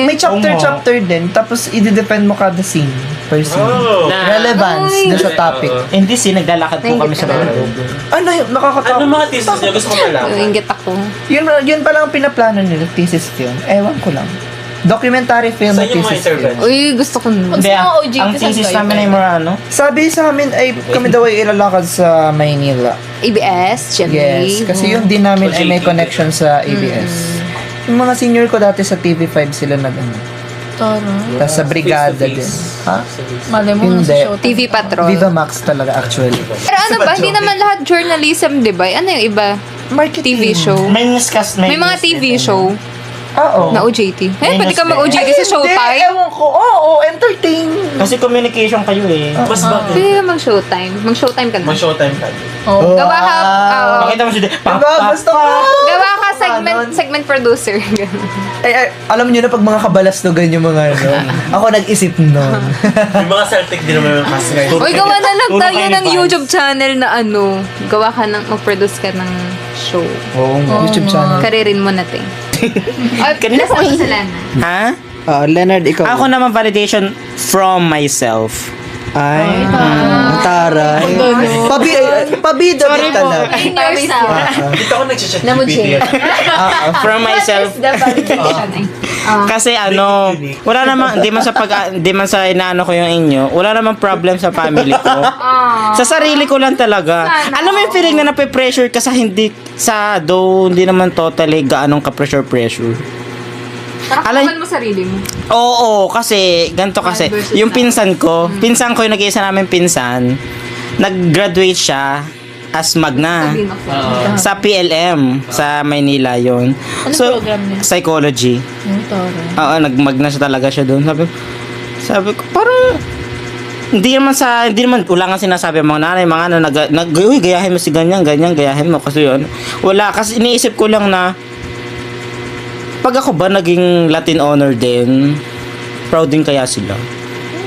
May chapter din, tapos i-depend mo kada scene per scene. Relevance Ay. dun sa topic. Hindi naglalakad po kami sa bundok. Ano Nakakatawa. mga thesis niya? Gusto ko malaman. Ingit ako. Yun pa lang ang pinaplano nila, thesis film. Ewan ko lang. Documentary film Saan na yung mga thesis film. intervention? Uy, gusto ko nun. Hindi, mga OJT, ang saan thesis kayo? namin ay mga Sabi sa amin ay kami daw ay ilalakad sa Maynila. ABS, Jelly. Yes, kasi yung din namin ay may connection sa ABS. Yung mga senior ko dati sa TV5 sila tapos sa Brigada din. Ha? Malay mo, Hindi. nasa show. TV Patrol. Viva Max talaga actually. Pero ano ba, hindi naman lahat journalism, di ba? Ano yung iba? Marketing. TV show. may newscast, May mga TV show Oo. na OJT. Eh, May pwede ka news mag-OJT sa Showtime. Ewan ko. Oo, entertain. Kasi communication kayo eh. Mas bakit? Pwede ka mag-Showtime. Mag-Showtime ka na. Showtime ka. Gawa ka, Pakita mo siya din. Diba? Gusto ko. gawa ka segment producer. Alam niyo na pag mga kabalasdogan yung mga ako nag-isip nun. Yung mga Celtic din naman yung cast ngayon. Uy, gawa na lang Puro tayo kayo ng ni YouTube channel na gawa ka ng, mag-produce ka ng show. Oo, YouTube channel. Karirin mo natin. Ay, nasa kasalanan. Ha? Leonard, ikaw. Ako naman validation from myself. Ay, ang taray. Pabida din talaga. Dito ako nag-chat Namuchi. From myself. The validation eh. Kasi wala namang, di man sa inaano ko yung inyo, wala namang problem sa family ko. Sa sarili ko lang talaga. Alam mo yung feeling na nape-pressure ka sa hindi naman totally gaanong ka-pressure. Nakakaman mo sarili mo. Oo, kasi, ganito kasi, yung pinsan ko yung nag-iisa namin pinsan, nag-graduate siya as magna sa PLM sa Maynila yon. So, program niya? psychology. Oo, nagmagna siya talaga siya doon. Sabi ko, parang hindi naman wala nga sinasabi mga nanay, mga uy, gayahin mo si ganyan, gayahin mo kasi yun. Wala, kasi iniisip ko lang na pag ako ba naging Latin honor din, proud din kaya sila.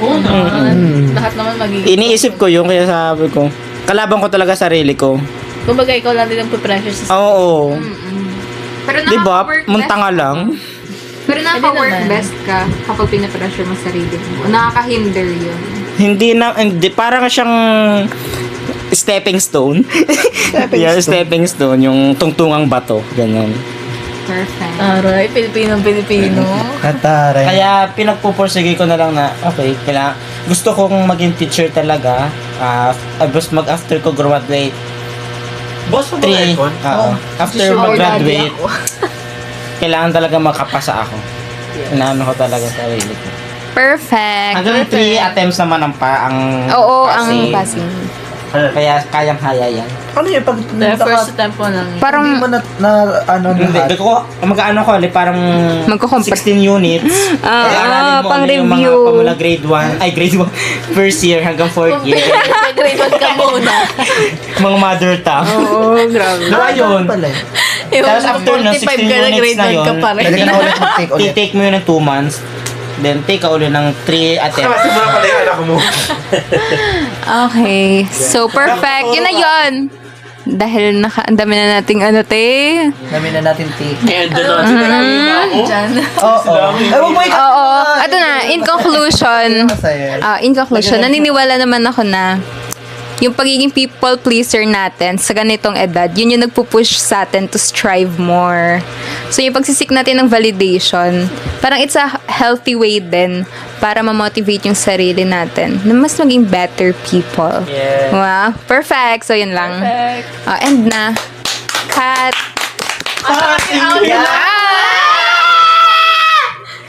Oo naman. Lahat naman magiging. Iniisip ko yun, kaya sabi ko, kalaban ko talaga sarili ko. Kumbaga, ikaw lang din ang pressure sa Oo. Pero Diba? nakaka-work Munta nga lang. Pero nakaka-work naman. best ka kapag pinapressure mo sarili mo. Nakaka-hinder yun. Hindi, parang siyang stepping stone. Stepping stone, yung tungtungang bato. Ganyan. Perfect. Aray, Pilipino. Kataray. Kaya pinagpupursige ko na lang na, okay, gusto kong maging teacher talaga. After ko graduate, Boss mo ba Three. aircon? After mag-graduate, kailangan talaga makapasa ako. Inaano ko talaga sa sarili ko. Perfect. Hanggang 3 attempts naman ang Oo, ang passing. passing. Kaya kayang-kaya yan. Ano yun? Pag The first attempt mo lang. Parang hindi mo Hindi, lahat. mag-ano ko, parang Magko-compare. 16 units. Aralin mo pang yung mga review. pamula grade 1, first year hanggang 4th year. Grade 1 ka muna. Mga mother tongue. Oo, grabe. Diba yun? Pala eh. Yung Tapos after nun, 45 16 ka na, units grade na 1 ka yun. pa rin. Pwede ka na ulit mag-take ulit. Titake mo yun ng 2 months. Then take ka ulit ng 3 attempts. Simula pala yung anak mo. Okay. So, perfect. Yun na yun. Dahil ang dami na nating Dami na natin take. Diyan. Oo. Ay, wag mo ikaw. Oo. Ito na, in conclusion, naniniwala naman ako na yung pagiging people pleaser natin sa ganitong edad, yun yung nagpupush sa atin to strive more. So, yung pagsisik natin ng validation, parang it's a healthy way din para ma-motivate yung sarili natin na mas maging better people. Yeah. Wow. Perfect. So, yun lang. Perfect. End na. Cut.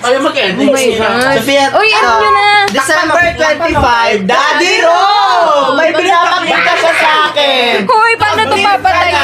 Kaya mag-ending. Oh my God. Sophia, Uy, ano nyo na? December 25, Daddy Ro! May pinapakita siya sa akin! Hoy, paano ito papatay?